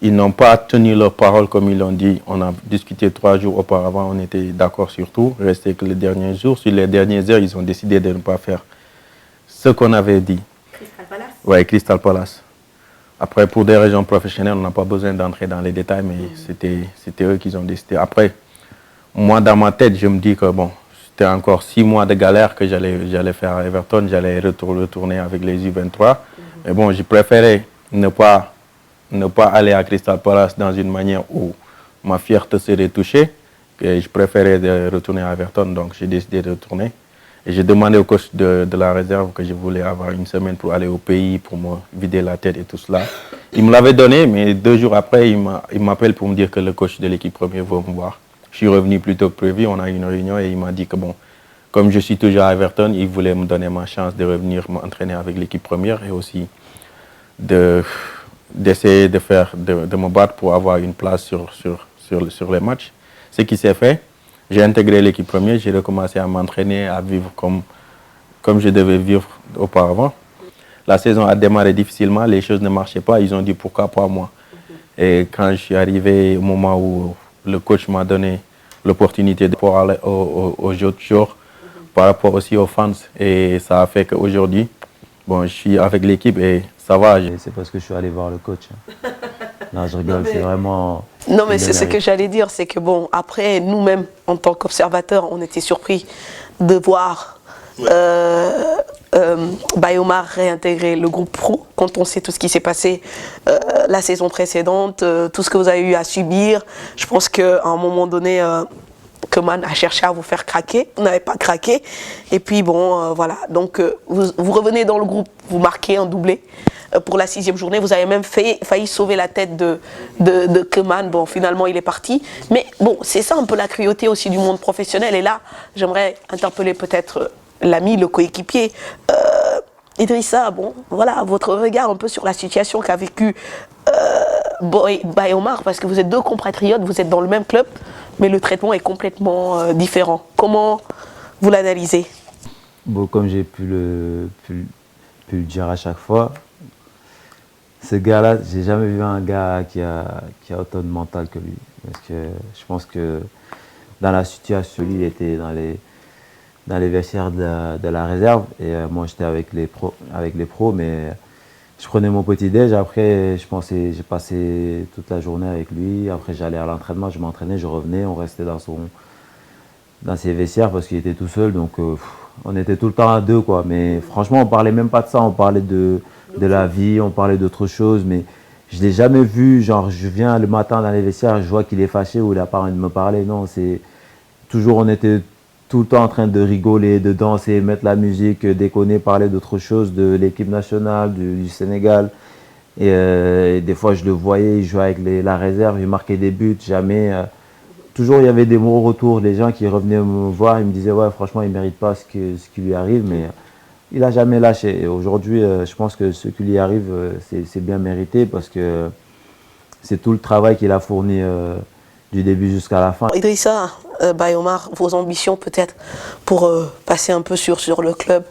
ils n'ont pas tenu leur parole comme ils l'ont dit. On a discuté 3 jours auparavant, on était d'accord sur tout. Resté que les derniers jours. Sur les dernières heures, ils ont décidé de ne pas faire ce qu'on avait dit. Crystal Palace? Oui, Crystal Palace. Après, pour des raisons professionnelles, on n'a pas besoin d'entrer dans les détails, mais c'était eux qui ont décidé. Après, moi, dans ma tête, je me dis que bon, c'était encore 6 mois de galère que j'allais faire à Everton. J'allais retourner avec les U23. Mais bon, je préférais ne pas aller à Crystal Palace dans une manière où ma fierté serait touchée. Et je préférais de retourner à Everton, donc j'ai décidé de retourner. Et j'ai demandé au coach de la réserve que je voulais avoir 1 semaine pour aller au pays, pour me vider la tête et tout cela. Il me l'avait donné, mais 2 jours après, il m'appelle pour me dire que le coach de l'équipe première veut me voir. Je suis revenu plus tôt que prévu, on a eu une réunion et il m'a dit que bon, comme je suis toujours à Everton, il voulait me donner ma chance de revenir m'entraîner avec l'équipe première et aussi d'essayer de me battre pour avoir une place sur les matchs. Ce qui s'est fait, j'ai intégré l'équipe première, j'ai recommencé à m'entraîner, à vivre comme je devais vivre auparavant. La saison a démarré difficilement, les choses ne marchaient pas, ils ont dit pourquoi pas moi. Et quand je suis arrivé au moment où le coach m'a donné l'opportunité de pouvoir aller aux autres jours par rapport aussi aux fans. Et ça a fait qu'aujourd'hui, bon, je suis avec l'équipe et ça va. C'est parce que je suis allé voir le coach. Non, je rigole, c'est vraiment... Non, mais c'est ce que j'allais dire, c'est que bon, après, nous-mêmes, en tant qu'observateurs, on était surpris de voir Bayomar réintégrer le groupe pro quand on sait tout ce qui s'est passé la saison précédente, tout ce que vous avez eu à subir. Je pense qu'à un moment donné, Koeman a cherché à vous faire craquer, vous n'avez pas craqué. Et puis bon, voilà, donc vous revenez dans le groupe, vous marquez un doublé. Pour la 6e journée, vous avez même failli sauver la tête de Koeman. Bon, finalement, il est parti. Mais bon, c'est ça un peu la cruauté aussi du monde professionnel. Et là, j'aimerais interpeller peut-être l'ami, le coéquipier. Idrissa, bon, voilà, votre regard un peu sur la situation qu'a vécu Bayomar, parce que vous êtes 2 compatriotes, vous êtes dans le même club, mais le traitement est complètement différent. Comment vous l'analysez? Bon, comme j'ai pu le dire à chaque fois, ce gars-là, j'ai jamais vu un gars qui a autant de mental que lui. Parce que je pense que dans la situation, lui, il était dans les vestiaires de la réserve. Et moi, j'étais avec les pros, mais je prenais mon petit-déj. Après, j'ai passé toute la journée avec lui. Après, j'allais à l'entraînement, je m'entraînais, je revenais. On restait dans ses vestiaires parce qu'il était tout seul. Donc, on était tout le temps à 2, quoi. Mais franchement, on parlait même pas de ça. On parlait de la vie, on parlait d'autre chose. Mais je ne l'ai jamais vu. Genre, je viens le matin dans les vestiaires, je vois qu'il est fâché ou il n'a pas envie de me parler. Non, c'est toujours, on était tout le temps en train de rigoler, de danser, mettre la musique, déconner, parler d'autre chose, de l'équipe nationale, du Sénégal. Et des fois, je le voyais, il jouait avec la réserve, il marquait des buts, jamais. Toujours, il y avait des mots au retour, les gens qui revenaient me voir, ils me disaient, ouais, franchement, il ne mérite pas ce qui lui arrive, mais il n'a jamais lâché. Et aujourd'hui, je pense que ce qui lui arrive, c'est bien mérité parce que c'est tout le travail qu'il a fourni du début jusqu'à la fin. Idrissa, Bayomar, vos ambitions peut-être pour passer un peu sur le club.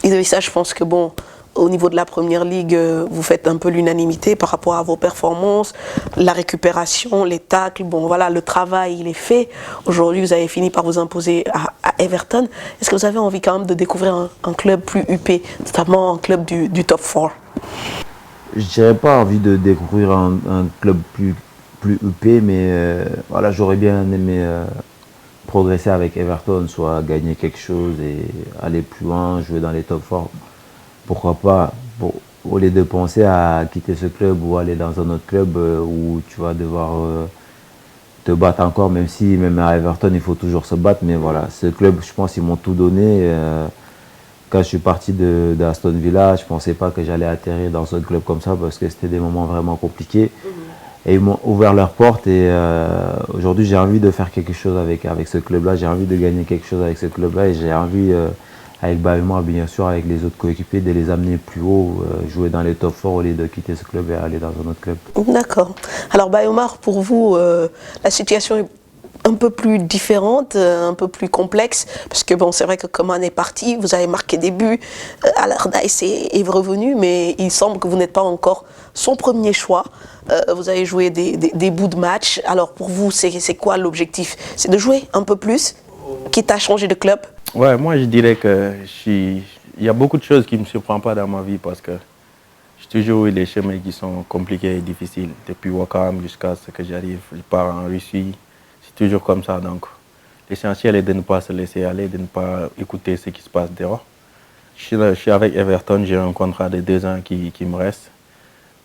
Idrissa, je pense que bon, au niveau de la Première Ligue, vous faites un peu l'unanimité par rapport à vos performances, la récupération, les tacles. Bon, voilà, le travail, il est fait. Aujourd'hui, vous avez fini par vous imposer à Everton. Est-ce que vous avez envie quand même de découvrir un club plus huppé, notamment un club du top 4? Je n'aurais pas envie de découvrir un club plus huppé, mais voilà, j'aurais bien aimé progresser avec Everton, soit gagner quelque chose et aller plus loin, jouer dans les top 4. Pourquoi pas, au lieu de penser à quitter ce club ou aller dans un autre club où tu vas devoir te battre encore, même si même à Everton il faut toujours se battre. Mais voilà, ce club, je pense, ils m'ont tout donné. Quand je suis parti d'Aston Villa, je ne pensais pas que j'allais atterrir dans un club comme ça parce que c'était des moments vraiment compliqués. Et ils m'ont ouvert leurs portes et aujourd'hui j'ai envie de faire quelque chose avec ce club-là, j'ai envie de gagner quelque chose avec ce club-là et j'ai envie, avec Bayouma bien sûr, avec les autres coéquipiers, de les amener plus haut, jouer dans les top 4 au lieu de quitter ce club et aller dans un autre club. D'accord. Alors Bayouma, pour vous, la situation est un peu plus différente, un peu plus complexe, parce que bon, c'est vrai que Coman est parti, vous avez marqué des buts, Allardyce est revenu, mais il semble que vous n'êtes pas encore son premier choix. Vous avez joué des bouts de match. Alors pour vous, c'est quoi l'objectif? C'est de jouer un peu plus, quitte à changer de club? Ouais, moi je dirais que il y a beaucoup de choses qui ne me surprennent pas dans ma vie parce que j'ai toujours eu des chemins qui sont compliqués et difficiles. Depuis Wakam jusqu'à ce que j'arrive, je pars en Russie. Toujours comme ça, donc l'essentiel est de ne pas se laisser aller, de ne pas écouter ce qui se passe dehors. Je suis avec Everton, j'ai un contrat de 2 ans qui me reste.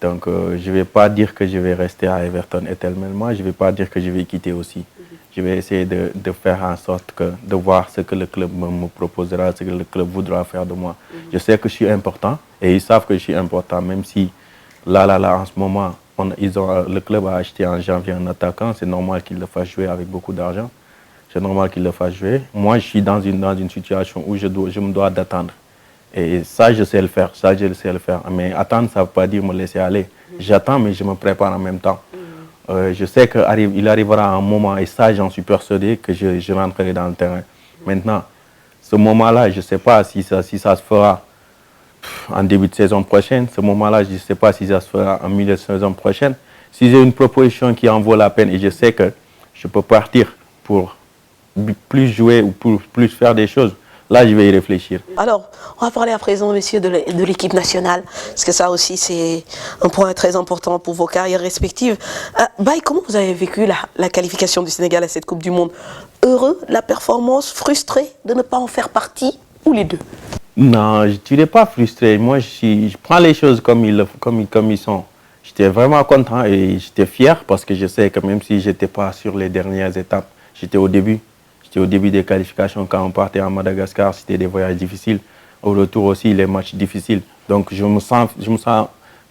Donc je ne vais pas dire que je vais rester à Everton éternellement, je ne vais pas dire que je vais quitter aussi. Je vais essayer de faire en sorte de voir ce que le club me proposera, ce que le club voudra faire de moi. Je sais que je suis important et ils savent que je suis important, même si là, en ce moment, le club a acheté en janvier un attaquant, c'est normal qu'il le fasse jouer avec beaucoup d'argent. C'est normal qu'il le fasse jouer. Moi, je suis dans une situation où je me dois d'attendre. Et ça, je sais le faire. Mais attendre, ça ne veut pas dire me laisser aller. J'attends, mais je me prépare en même temps. Je sais qu'il arrivera un moment, et ça, j'en suis persuadé, que je rentrerai dans le terrain. Maintenant, ce moment-là, je ne sais pas si ça se fera en début de saison prochaine. Ce moment-là, je ne sais pas si ça se fera en milieu de saison prochaine. Si j'ai une proposition qui en vaut la peine et je sais que je peux partir pour plus jouer ou pour plus faire des choses, là, je vais y réfléchir. Alors, on va parler à présent, messieurs, de l'équipe nationale, parce que ça aussi, c'est un point très important pour vos carrières respectives. Baye, comment vous avez vécu la qualification du Sénégal à cette Coupe du Monde? Heureux de la performance, frustré de ne pas en faire partie, ou les deux? Non, je ne dirais pas frustré. Moi, je prends les choses comme ils sont. J'étais vraiment content et j'étais fier parce que je sais que même si je n'étais pas sur les dernières étapes, j'étais au début. J'étais au début des qualifications quand on partait en Madagascar. C'était des voyages difficiles. Au retour aussi, les matchs difficiles. Donc, je me sens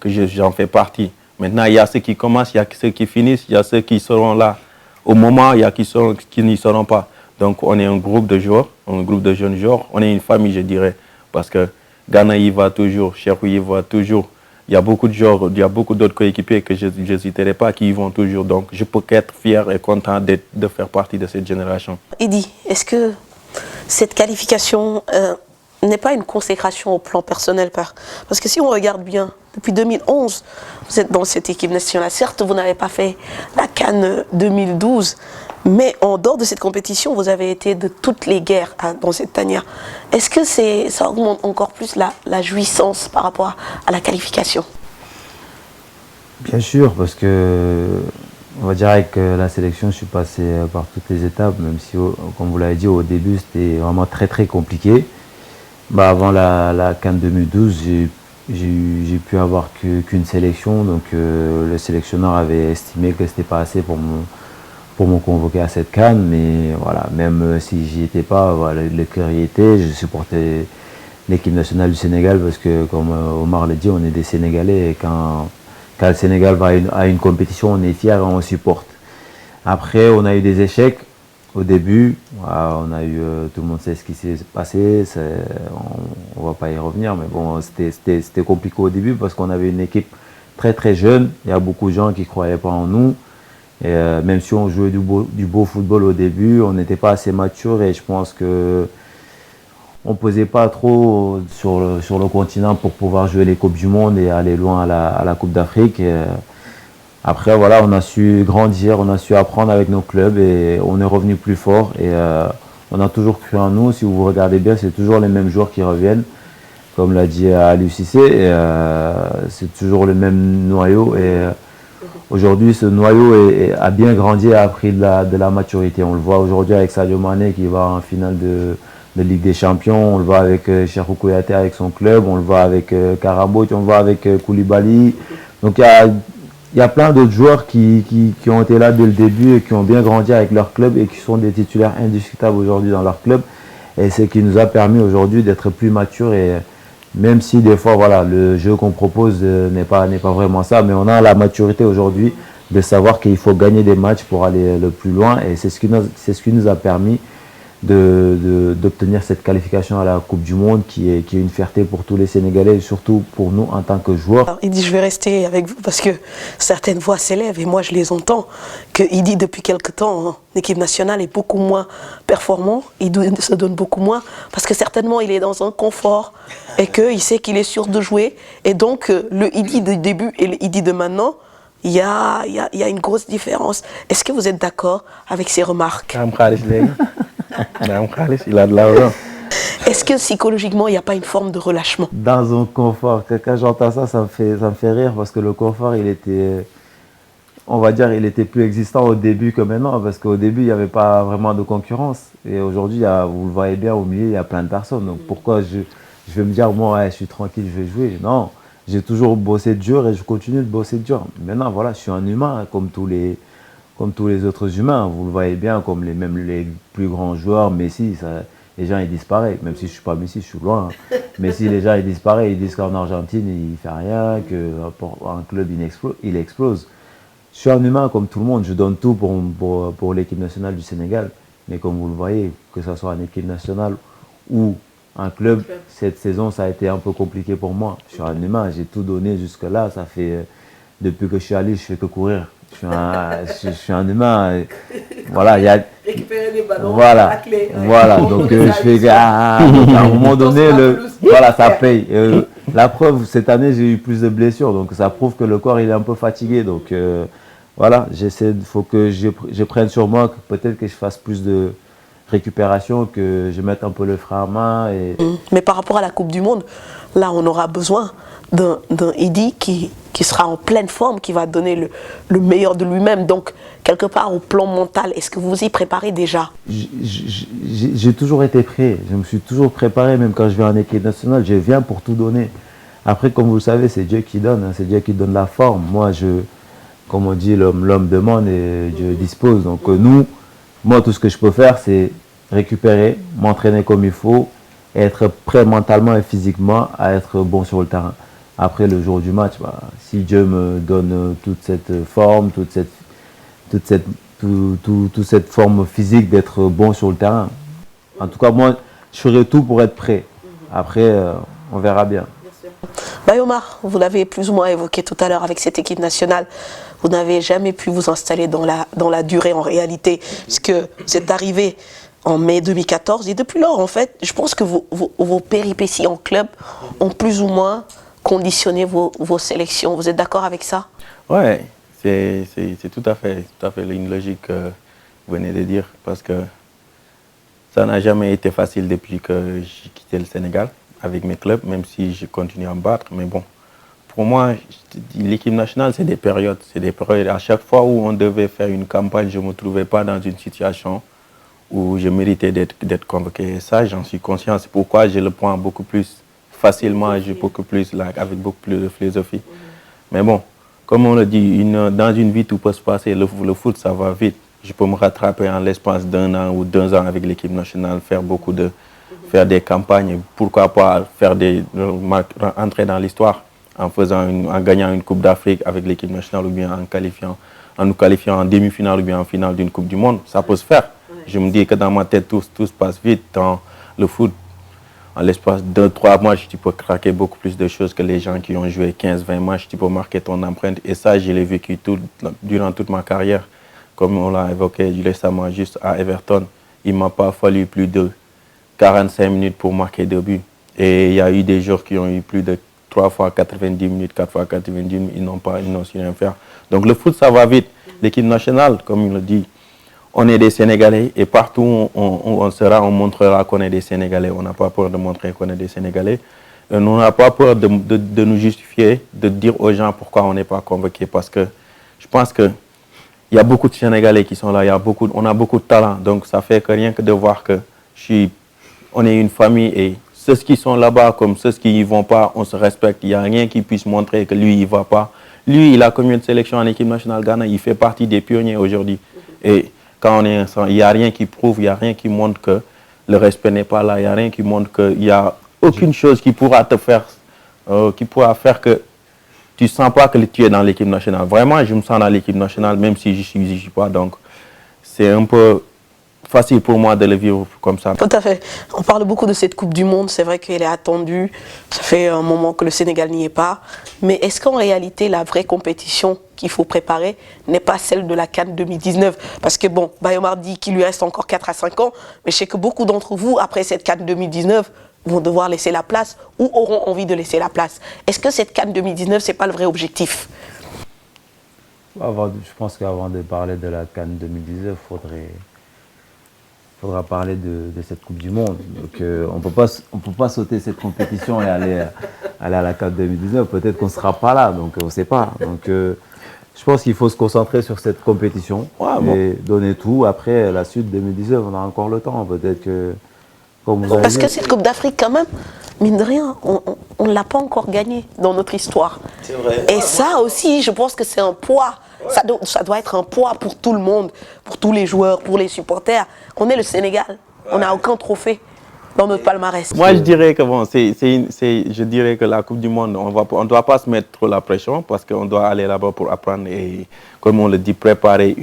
que j'en fais partie. Maintenant, il y a ceux qui commencent, il y a ceux qui finissent, il y a ceux qui seront là au moment, il y a ceux qui n'y seront pas. Donc, on est un groupe de joueurs, un groupe de jeunes joueurs. On est une famille, je dirais. Parce que Ghana y va toujours, Cherou y va toujours. Il y a beaucoup de joueurs, il y a beaucoup d'autres coéquipiers que je n'hésiterai pas qui y vont toujours. Donc je peux qu'être fier et content de faire partie de cette génération. Eddy, est-ce que cette qualification n'est pas une consécration au plan personnel? Parce que si on regarde bien, depuis 2011, vous êtes dans cette équipe nationale. Certes, vous n'avez pas fait la CAN 2012, mais en dehors de cette compétition, vous avez été de toutes les guerres dans cette tanière. Est-ce que ça augmente encore plus la jouissance par rapport à la qualification? Bien sûr, parce que on va dire avec la sélection, je suis passé par toutes les étapes, même si, comme vous l'avez dit, au début, c'était vraiment très très compliqué. Avant la CAN 2012, j'ai pu avoir qu'une sélection, donc le sélectionneur avait estimé que c'était pas assez pour me convoquer à cette CAN, mais voilà, même si j'y étais pas, voilà, le cœur y était, je supportais l'équipe nationale du Sénégal parce que, comme Omar l'a dit, on est des Sénégalais et quand le Sénégal va à une compétition, on est fiers et on supporte. Après, on a eu des échecs au début, voilà, on a eu, tout le monde sait ce qui s'est passé, on va pas y revenir, mais bon, c'était compliqué au début parce qu'on avait une équipe très très jeune, il y a beaucoup de gens qui ne croyaient pas en nous. Et même si on jouait du beau football au début, on n'était pas assez mature et je pense que on pesait pas trop sur le continent pour pouvoir jouer les Coupes du Monde et aller loin à la Coupe d'Afrique. Après, voilà, on a su grandir, on a su apprendre avec nos clubs et on est revenu plus fort. Et on a toujours cru en nous. Si vous regardez bien, c'est toujours les mêmes joueurs qui reviennent. Comme l'a dit Aliou Cissé, c'est toujours le même noyau. Et aujourd'hui, ce noyau a bien grandi et a pris de la maturité. On le voit aujourd'hui avec Sadio Mané qui va en finale de Ligue des Champions. On le voit avec Cheikhou Kouyaté avec son club. On le voit avec Karabout, on le voit avec Koulibaly. Donc il y a plein d'autres joueurs qui ont été là dès le début et qui ont bien grandi avec leur club et qui sont des titulaires indiscutables aujourd'hui dans leur club. Et c'est ce qui nous a permis aujourd'hui d'être plus matures. Et même si des fois, voilà, le jeu qu'on propose n'est pas vraiment ça, mais on a la maturité aujourd'hui de savoir qu'il faut gagner des matchs pour aller le plus loin. Et c'est ce qui nous a permis d'obtenir cette qualification à la Coupe du Monde qui est une fierté pour tous les Sénégalais et surtout pour nous en tant que joueurs. Alors, il dit je vais rester avec vous parce que certaines voix s'élèvent et moi je les entends, qu'il dit depuis quelque temps hein, l'équipe nationale est beaucoup moins performant, il se donne beaucoup moins parce que certainement il est dans un confort et qu'il sait qu'il est sûr de jouer et donc le Idi du début et le Idi de maintenant, il y a une grosse différence. Est-ce que vous êtes d'accord avec ces remarques? Il a de l'argent. Est-ce que psychologiquement, il n'y a pas une forme de relâchement? Dans un confort, quand j'entends ça, ça me fait rire parce que le confort, il était plus existant au début que maintenant parce qu'au début, il n'y avait pas vraiment de concurrence. Et aujourd'hui, vous le voyez bien, au milieu, il y a plein de personnes. Donc pourquoi je vais me dire, moi, ouais, je suis tranquille, je vais jouer? Non, j'ai toujours bossé dur et je continue de bosser dur. Maintenant, voilà, je suis un humain comme tous les autres humains, vous le voyez bien, comme même les plus grands joueurs, Messi, les gens ils disparaissent, même si je ne suis pas Messi, je suis loin. Messi, les gens ils disparaissent, ils disent qu'en Argentine il ne fait rien, qu'un club il explose. Je suis un humain comme tout le monde, je donne tout pour l'équipe nationale du Sénégal. Mais comme vous le voyez, que ce soit une équipe nationale ou un club, cette saison ça a été un peu compliqué pour moi. Je suis un humain, j'ai tout donné jusque-là, ça fait, depuis que je suis allé, je fais que courir. Je suis un humain. Voilà, il y a. Récupérer des ballons, voilà, donc je fais. À un moment donné, voilà, ça paye. La preuve, cette année, j'ai eu plus de blessures, donc ça prouve que le corps il est un peu fatigué. Donc voilà, faut que je prenne sur moi, que peut-être que je fasse plus de récupération, que je mette un peu le frein à main. Mais par rapport à la Coupe du Monde, là, on aura besoin d'un Idi qui sera en pleine forme, qui va donner le meilleur de lui-même. Donc, quelque part, au plan mental, est-ce que vous vous y préparez déjà? J'ai toujours été prêt. Je me suis toujours préparé, même quand je vais en équipe nationale, je viens pour tout donner. Après, comme vous le savez, c'est Dieu qui donne. Hein, c'est Dieu qui donne la forme. Moi, comme on dit, l'homme demande et Dieu dispose. Donc, moi, tout ce que je peux faire, c'est récupérer, m'entraîner comme il faut, et être prêt mentalement et physiquement à être bon sur le terrain. Après le jour du match, si Dieu me donne toute cette forme, toute cette forme physique d'être bon sur le terrain. En tout cas, moi, je ferai tout pour être prêt. Après, on verra bien. Omar, vous l'avez plus ou moins évoqué tout à l'heure avec cette équipe nationale. Vous n'avez jamais pu vous installer dans la durée en réalité, puisque vous êtes arrivé en mai 2014. Et depuis lors, en fait, je pense que vos péripéties en club ont plus ou moins conditionné vos sélections. Vous êtes d'accord avec ça? Oui, c'est tout à fait une logique que vous venez de dire, parce que ça n'a jamais été facile depuis que j'ai quitté le Sénégal avec mes clubs, même si je continue à me battre. Mais bon, pour moi, l'équipe nationale, c'est des périodes. C'est des périodes. À chaque fois où on devait faire une campagne, je ne me trouvais pas dans une situation où je méritais d'être convoqué. Et ça, j'en suis conscient. C'est pourquoi je le prends beaucoup plus facilement, avec beaucoup plus de philosophie. Mais bon, comme on le dit, dans une vie, tout peut se passer. Le foot, ça va vite. Je peux me rattraper en l'espace d'un an ou 2 ans avec l'équipe nationale, faire des campagnes, pourquoi pas entrer dans l'histoire en gagnant une Coupe d'Afrique avec l'équipe nationale ou bien en nous qualifiant en demi-finale ou bien en finale d'une Coupe du Monde. Ça peut se faire. Je me dis que dans ma tête, tout se passe vite. Dans le foot, en l'espace de 3 matchs, tu peux craquer beaucoup plus de choses que les gens qui ont joué 15-20 matchs. Tu peux marquer ton empreinte. Et ça, je l'ai vécu durant toute ma carrière. Comme on l'a évoqué récemment juste à Everton, il ne m'a pas fallu plus de 45 minutes pour marquer 2 buts. Et il y a eu des joueurs qui ont eu plus de 3 fois 90 minutes, 4 fois 90 minutes, ils n'ont su rien faire. Donc le foot, ça va vite. L'équipe nationale, comme il le dit, on est des Sénégalais et partout où on sera, on montrera qu'on est des Sénégalais. On n'a pas peur de montrer qu'on est des Sénégalais. On n'a pas peur de nous justifier, de dire aux gens pourquoi on n'est pas convoqués. Parce que je pense qu'il y a beaucoup de Sénégalais qui sont là, on a beaucoup de talent. Donc ça fait que rien que de voir que on est une famille et ceux qui sont là-bas comme ceux qui n'y vont pas, on se respecte. Il n'y a rien qui puisse montrer que lui, il ne va pas. Lui, il a combien de sélections en équipe nationale Ghana? Il fait partie des pionniers aujourd'hui. Et quand on est ensemble, il n'y a rien qui prouve, il n'y a rien qui montre que le respect n'est pas là. Il n'y a rien qui montre qu'il n'y a aucune chose qui pourra te faire, que tu ne sens pas que tu es dans l'équipe nationale. Vraiment, je me sens dans l'équipe nationale, même si je ne suis pas. Donc, c'est un peu facile pour moi de le vivre comme ça. Tout à fait. On parle beaucoup de cette Coupe du Monde. C'est vrai qu'elle est attendue. Ça fait un moment que le Sénégal n'y est pas. Mais est-ce qu'en réalité, la vraie compétition qu'il faut préparer n'est pas celle de la CAN 2019? Parce que bon, Bayomar dit qu'il lui reste encore 4 à 5 ans. Mais je sais que beaucoup d'entre vous, après cette CAN 2019, vont devoir laisser la place ou auront envie de laisser la place. Est-ce que cette CAN 2019, ce n'est pas le vrai objectif? Je pense qu'avant de parler de la CAN 2019, faudra parler de cette Coupe du Monde. Donc, on peut pas sauter cette compétition et aller à la CAN 2019. Peut-être qu'on ne sera pas là, donc on ne sait pas. Donc, je pense qu'il faut se concentrer sur cette compétition et donner tout. Après, la suite 2019, on a encore le temps. Peut-être que... Parce que cette Coupe d'Afrique, quand même, mine de rien, on ne l'a pas encore gagnée dans notre histoire. C'est vrai. Et ça aussi, je pense que c'est un poids. Ça doit être un poids pour tout le monde, pour tous les joueurs, pour les supporters. On est le Sénégal. On n'a aucun trophée dans notre palmarès. Moi, je dirais que je dirais que la Coupe du Monde, on ne doit pas se mettre trop la pression parce qu'on doit aller là-bas pour apprendre et, comme on le dit, préparer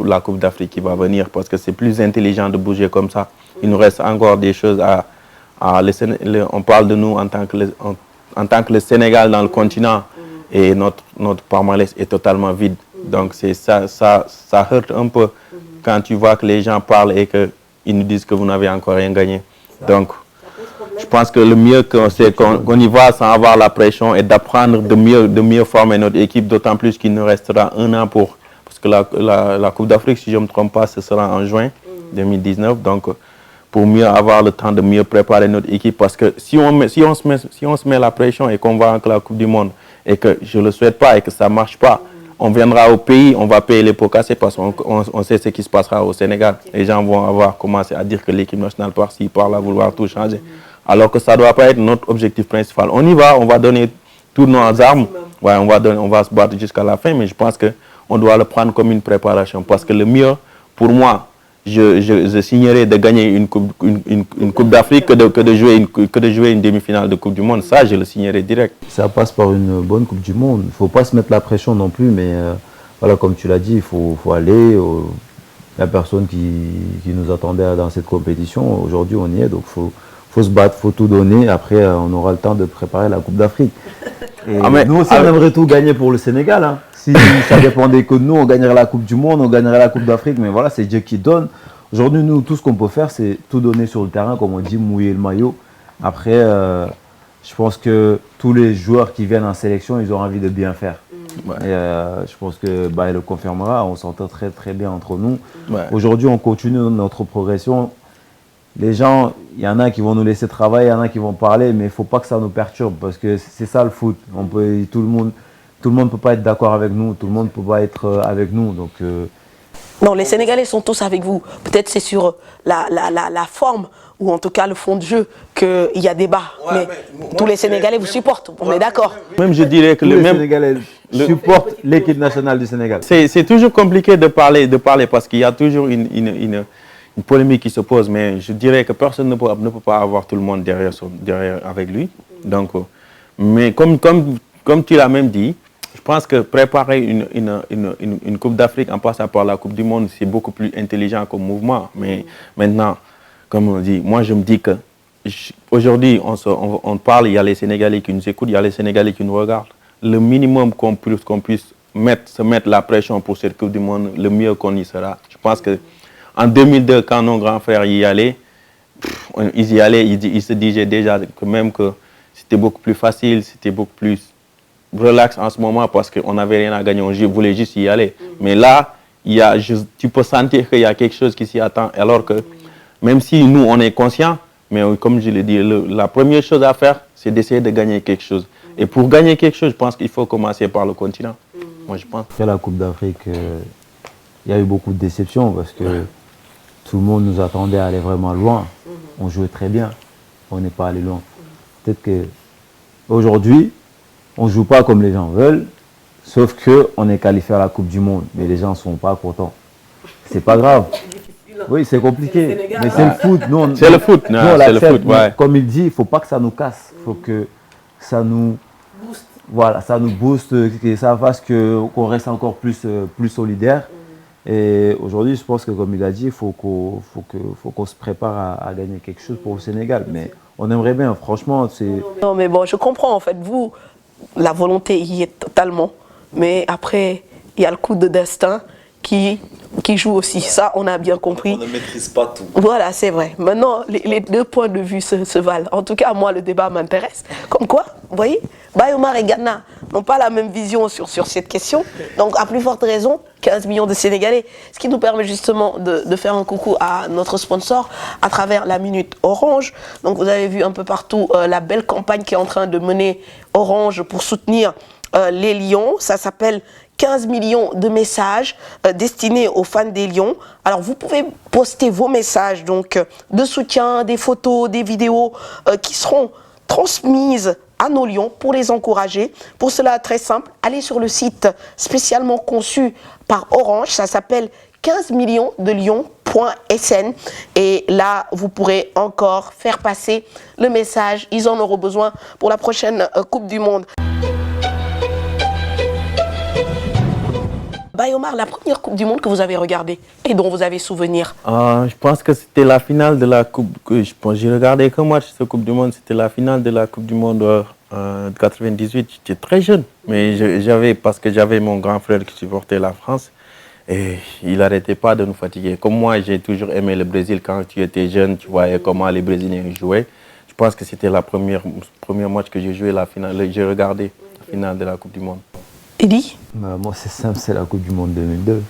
la Coupe d'Afrique qui va venir parce que c'est plus intelligent de bouger comme ça. Il nous reste encore des choses on parle de nous en tant que le Sénégal dans le continent et notre palmarès est totalement vide. Donc ça heurte un peu quand tu vois que les gens parlent et qu'ils nous disent que vous n'avez encore rien gagné. Donc je pense que le mieux c'est qu'on y va sans avoir la pression et d'apprendre de mieux former notre équipe, d'autant plus qu'il nous restera 1 an parce que la Coupe d'Afrique, si je ne me trompe pas, ce sera en juin 2019. Donc pour mieux avoir le temps de mieux préparer notre équipe. Parce que si on se met la pression et qu'on va à la Coupe du Monde et que je ne le souhaite pas et que ça ne marche pas, on viendra au pays, on va payer les pots cassés parce qu'on sait ce qui se passera au Sénégal. Les gens vont avoir commencé à dire que l'équipe nationale par-ci, par-là, vouloir tout changer. Alors que ça ne doit pas être notre objectif principal. On y va, on va donner toutes nos armes. Ouais, on va se battre jusqu'à la fin, mais je pense qu'on doit le prendre comme une préparation. Parce que le mieux, pour moi, je signerais de gagner une coupe d'Afrique que de jouer une demi-finale de Coupe du Monde. Ça, je le signerais direct. Ça passe par une bonne Coupe du Monde. Il ne faut pas se mettre la pression non plus, mais voilà, comme tu l'as dit, il faut aller. Il n'y a personne qui nous attendait dans cette compétition. Aujourd'hui, on y est, donc il faut se battre, il faut tout donner. Après, on aura le temps de préparer la Coupe d'Afrique. Nous aussi, on aimerait tout gagner pour le Sénégal. Hein. Si ça dépendait que de nous, on gagnerait la Coupe du Monde, on gagnerait la Coupe d'Afrique, mais voilà, c'est Dieu qui donne. Aujourd'hui, nous, tout ce qu'on peut faire, c'est tout donner sur le terrain, comme on dit, mouiller le maillot. Après, je pense que tous les joueurs qui viennent en sélection, ils ont envie de bien faire. Ouais. Et je pense que il le confirmera, on s'entend très très bien entre nous. Ouais. Aujourd'hui, on continue notre progression. Les gens, il y en a qui vont nous laisser travailler, il y en a qui vont parler, mais il ne faut pas que ça nous perturbe, parce que c'est ça le foot. Tout le monde ne peut pas être d'accord avec nous, tout le monde ne peut pas être avec nous. Donc, Non, les Sénégalais sont tous avec vous. Peut-être c'est sur la forme, ou en tout cas le fond de jeu, qu'il y a débat. Ouais, mais tous les Sénégalais vous supportent, on est d'accord. Même je dirais que les Sénégalais supportent l'équipe nationale du Sénégal. C'est toujours compliqué de parler parce qu'il y a toujours une polémique qui se pose, mais je dirais que personne ne peut pas avoir tout le monde derrière avec lui. Donc, mais comme tu l'as même dit, je pense que préparer une Coupe d'Afrique en passant par la Coupe du Monde, c'est beaucoup plus intelligent comme mouvement. Mais maintenant, comme on dit, moi je me dis que aujourd'hui on parle, il y a les Sénégalais qui nous écoutent, il y a les Sénégalais qui nous regardent. Le minimum qu'on puisse se mettre la pression pour cette Coupe du Monde, le mieux qu'on y sera. Je pense qu'en 2002, quand nos grands frères y allaient, ils y allaient, ils se disaient déjà que même que c'était beaucoup plus facile, c'était beaucoup plus relax en ce moment parce qu'on n'avait rien à gagner, on voulait juste y aller. Mais là, tu peux sentir qu'il y a quelque chose qui s'y attend, alors que même si nous, on est conscients, mais comme je l'ai dit, la première chose à faire, c'est d'essayer de gagner quelque chose. Et pour gagner quelque chose, je pense qu'il faut commencer par le continent. Moi, je pense. Après la Coupe d'Afrique, il y a eu beaucoup de déceptions parce que tout le monde nous attendait à aller vraiment loin. On jouait très bien, on n'est pas allé loin. Peut-être qu'aujourd'hui, on ne joue pas comme les gens veulent, sauf qu'on est qualifié à la Coupe du Monde, mais les gens ne sont pas contents. C'est pas grave. Oui, c'est compliqué, mais c'est le foot. C'est le foot, c'est le foot. Ouais. Comme il dit, il ne faut pas que ça nous casse. Il faut que ça nous booste. Voilà, ça nous booste, que ça fasse qu'on reste encore plus solidaire. Et aujourd'hui, je pense que comme il a dit, il faut qu'on se prépare à gagner quelque chose pour le Sénégal. Mais on aimerait bien, franchement. Non, mais bon, je comprends en fait. Vous, la volonté y est totalement. Mais après, il y a le coup de destin qui joue aussi. Ça, on a bien compris. On ne maîtrise pas tout. Voilà, c'est vrai. Maintenant, les deux points de vue se valent. En tout cas, moi, le débat m'intéresse. Comme quoi, vous voyez, Bayomar et Ghana n'ont pas la même vision sur cette question. Donc, à plus forte raison, 15 millions de Sénégalais. Ce qui nous permet justement de faire un coucou à notre sponsor à travers la Minute Orange. Donc, vous avez vu un peu partout la belle campagne qui est en train de mener Orange pour soutenir les Lions. Ça s'appelle 15 millions de messages destinés aux fans des Lions. Alors, vous pouvez poster vos messages donc, de soutien, des photos, des vidéos qui seront transmises à nos lions pour les encourager. Pour cela, très simple, allez sur le site spécialement conçu par Orange. Ça s'appelle 15 millions de lions.sn. Et là, vous pourrez encore faire passer le message. Ils en auront besoin pour la prochaine Coupe du Monde. Bayomar, la première Coupe du Monde que vous avez regardée et dont vous avez souvenir? Je pense que c'était la finale de la Coupe. J'ai regardé qu'un match de cette Coupe du Monde. C'était la finale de la Coupe du Monde de 98. J'étais très jeune, mais parce que j'avais mon grand frère qui supportait la France et il n'arrêtait pas de nous fatiguer. Comme moi, j'ai toujours aimé le Brésil. Quand tu étais jeune, tu voyais comment les Brésiliens jouaient. Je pense que c'était le premier match que j'ai joué, j'ai regardé la finale de la Coupe du Monde. Eddy? Moi, c'est simple, c'est la Coupe du Monde 2002.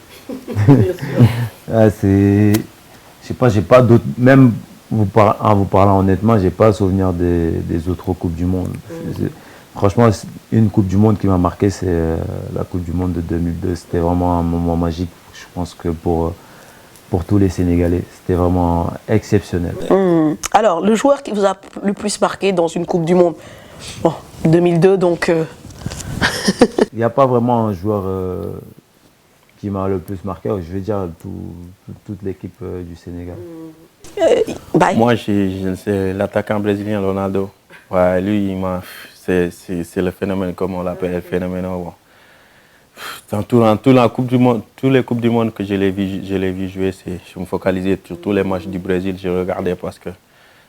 Je sais pas, j'ai pas d'autres. Même en vous parlant honnêtement, j'ai pas souvenir des autres Coupes du Monde. Franchement, une Coupe du Monde qui m'a marqué, c'est la Coupe du Monde de 2002. C'était vraiment un moment magique, je pense que pour tous les Sénégalais. C'était vraiment exceptionnel. Alors, le joueur qui vous a le plus marqué dans une Coupe du Monde? Bon, 2002, donc... Il n'y a pas vraiment un joueur qui m'a le plus marqué. Je vais dire toute l'équipe du Sénégal. Moi, c'est l'attaquant brésilien Ronaldo. Ouais, lui, c'est le phénomène, comme on l'appelle, le phénomène. Dans toute la Coupe du Monde, toutes les Coupes du Monde que je l'ai vu jouer, je me focalisais sur tous les matchs du Brésil. Je regardais parce que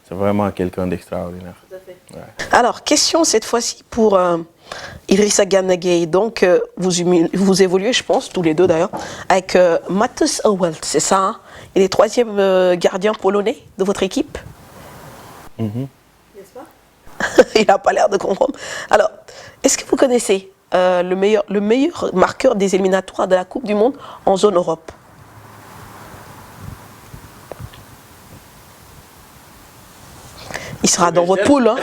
c'est vraiment quelqu'un d'extraordinaire. Ouais. Alors, question cette fois-ci pour Idrissa Gana Gueye. Donc, vous évoluez, je pense, tous les deux d'ailleurs, avec Matheus Awelt, c'est ça, hein? Il est troisième gardien polonais de votre équipe. N'est-ce pas? Il n'a pas l'air de comprendre. Alors, est-ce que vous connaissez le meilleur marqueur des éliminatoires de la Coupe du Monde en zone Europe? Il sera dans votre poule, hein?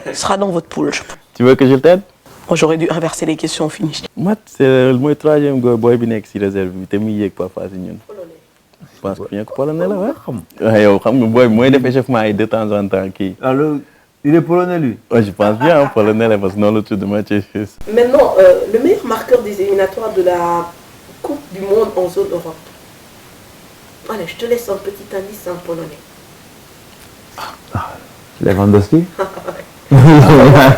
Il sera dans votre poule, je pense. Tu veux que je t'aide? Moi, j'aurais dû inverser les questions au finish. Matt, c'est le troisième boy qui est ici réserve. Tu es mis pas facile. Je pense bien que polonais là, ouais. Ouais, xam nga boy mooy def échauffement de temps en temps kii. Alors, il est polonais lui? Ouais, je pense bien polonais là parce que non le truc de Mathieu. Maintenant, le meilleur marqueur des éliminatoires de la Coupe du Monde en zone Europe. Allez, je te laisse un petit indice en polonais. Lewandowski.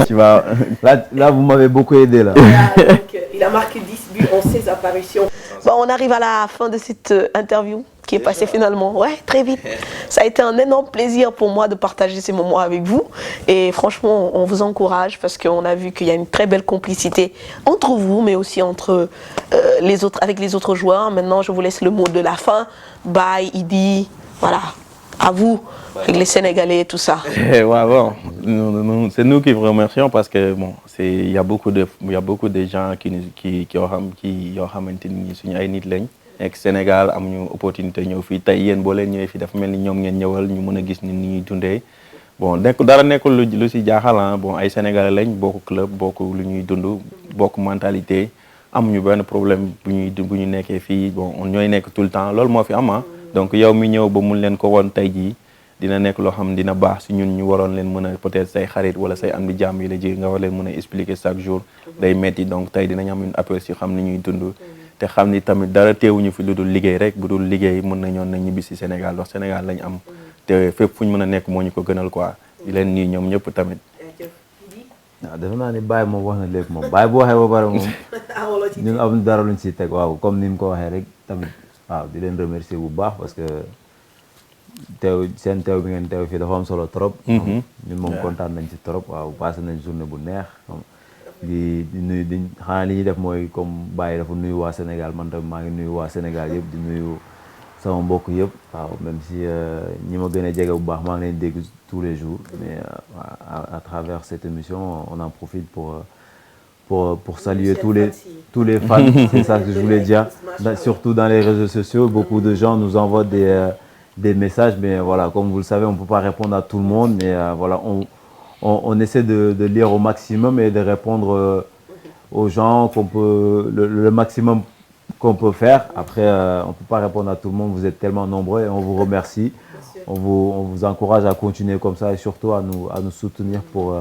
Tu vas... là, vous m'avez beaucoup aidé là. Donc, il a marqué 10 buts en 16 apparitions. Bon, on arrive à la fin de cette interview qui est passée finalement. Ouais, très vite. Ça a été un énorme plaisir pour moi de partager ces moments avec vous. Et franchement, on vous encourage parce qu'on a vu qu'il y a une très belle complicité entre vous, mais aussi entre avec les autres joueurs. Maintenant, je vous laisse le mot de la fin. Bye, Idi. Voilà. à vous, avec les Sénégalais et tout ça. Ouais, bon, c'est nous qui vous remercions parce que bon, il y a beaucoup de gens qui yoo xamante ni suñu ay nit lañ nekk Sénégal amuñu opportunité ñëw fii tey yéen boo leen ñëwee fii dafa mel ni ñoom ngeen ñëwal ñu mën a gis ni ñuy dundee bon dara nekkul lu si jaaxal bon ay Sénégalais lañ bokk club bokk lu ñuy dund bokk mentalité amuñu benn problème bu ñu nekkee fii bon ñooy nekk tout le temps loolu moo fi am donc yow mi ñëw ba mun leen ko woon tey jii dina nekk loo xam dina baax si ñun ñu waroon leen mën a peut-être say xarit wala say am di jàmm yi la ji nga war leen mën a expliquer chaque jour day metti donc tey dinañ am une aperçu xam ni ñuy dund te xam ni tamit dara teewuñu fi lu dul liggéey rek bu dul liggéey mën nañoon na ñibbi si Sénégal ndax Sénégal lañ am te fépp fu ñu mën a nekk moo ñu ko gënal quoi di leen nii ñoom ñëpp tamit. waaw defe naa ni Baye moom wax na lépp moom Baye bu waxee ba pare moom ñun am dara luñ si teg waaw comme ni mu ko waxee rek tamit waaw di leen remercier bu baax parce que seen teew bi ngeen teew fii dafa am solo trop. ñun moom kontaan nañ ci trop waaw passé nañ journée bu neex di nuyu xanaa li ñuy def mooy comme Baye dafa nuyu waa Sénégal man tamit maa ngi nuyu waa Sénégal yëpp di nuyu sama mbokk yëpp waaw même si ñi ma gën a jege bu baax maa ngi leen dégg tous les jours mais à travers cette émission on en profite pour saluer tous les fans c'est ça que je voulais dire surtout dans les réseaux sociaux beaucoup de gens nous envoient des messages mais voilà comme vous le savez on peut pas répondre à tout le monde mais voilà on essaie de lire au maximum et de répondre aux gens qu'on peut le maximum qu'on peut faire. Après, on peut pas répondre à tout le monde. Vous êtes tellement nombreux et on vous remercie. On vous encourage à continuer comme ça et surtout à nous soutenir pour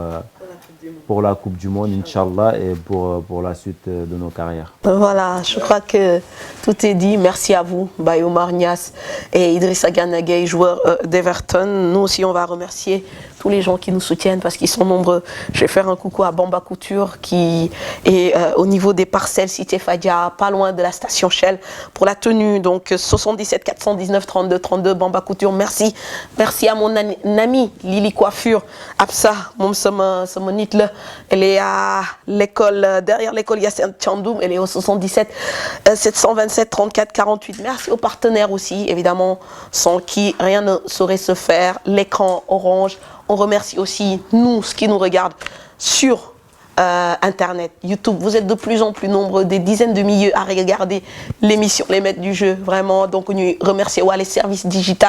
la Coupe du Monde, Inch'Allah, et pour la suite de nos carrières. Voilà, je crois que tout est dit. Merci à vous, Baye Omar Niasse et Idrissa Gana Gueye, joueurs d'Everton. Nous aussi, on va remercier tous les gens qui nous soutiennent parce qu'ils sont nombreux. Je vais faire un coucou à Bamba Couture qui est au niveau des parcelles Cité Fadia, pas loin de la station Shell pour la tenue. Donc 77 419 32 32 Bamba Couture. Merci. Merci à mon ami Lily Coiffure, Absa, mon nit là. Elle est à l'école, derrière l'école Yassine Tchandoum. Elle est au 77 727 34 48. Merci aux partenaires aussi, évidemment, sans qui rien ne saurait se faire. L'écran orange. On remercie aussi nous, ceux qui nous regardent sur Internet, YouTube. Vous êtes de plus en plus nombreux, des dizaines de milliers à regarder l'émission Les Maîtres du Jeu. Vraiment, donc nous remercions les services digitaux,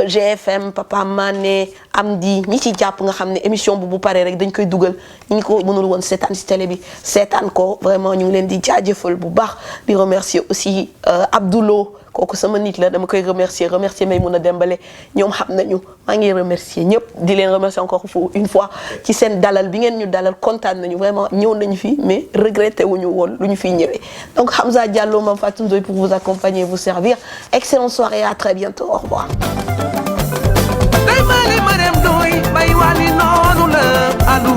GFM, Papa Mané, Amdi, ñi ci jàpp nga xam ne émission bu paree rek dañ koy dugal ñi ko mënul woon seetaan ci télé bi seetaan ko vraiment ñu ngi leen di jaajëfal bu baax di remercier aussi Abdoulo kooku sama nit la dama koy remercier Maymouna Dembélé ñoom xam nañu maa ngi remercier ñëpp di leen remercier encore une fois ci seen dalal bi ngeen ñu dalal kontaan nañu vraiment ñëw nañu fi mais regretté wuñu woon lu ñu fiy ñëwee donc Hamza Diallo Mame Fatou Ndoye pour vous accompagner et vous servir excellente soirée à très bientôt au revoir. Bay wali noonu la alu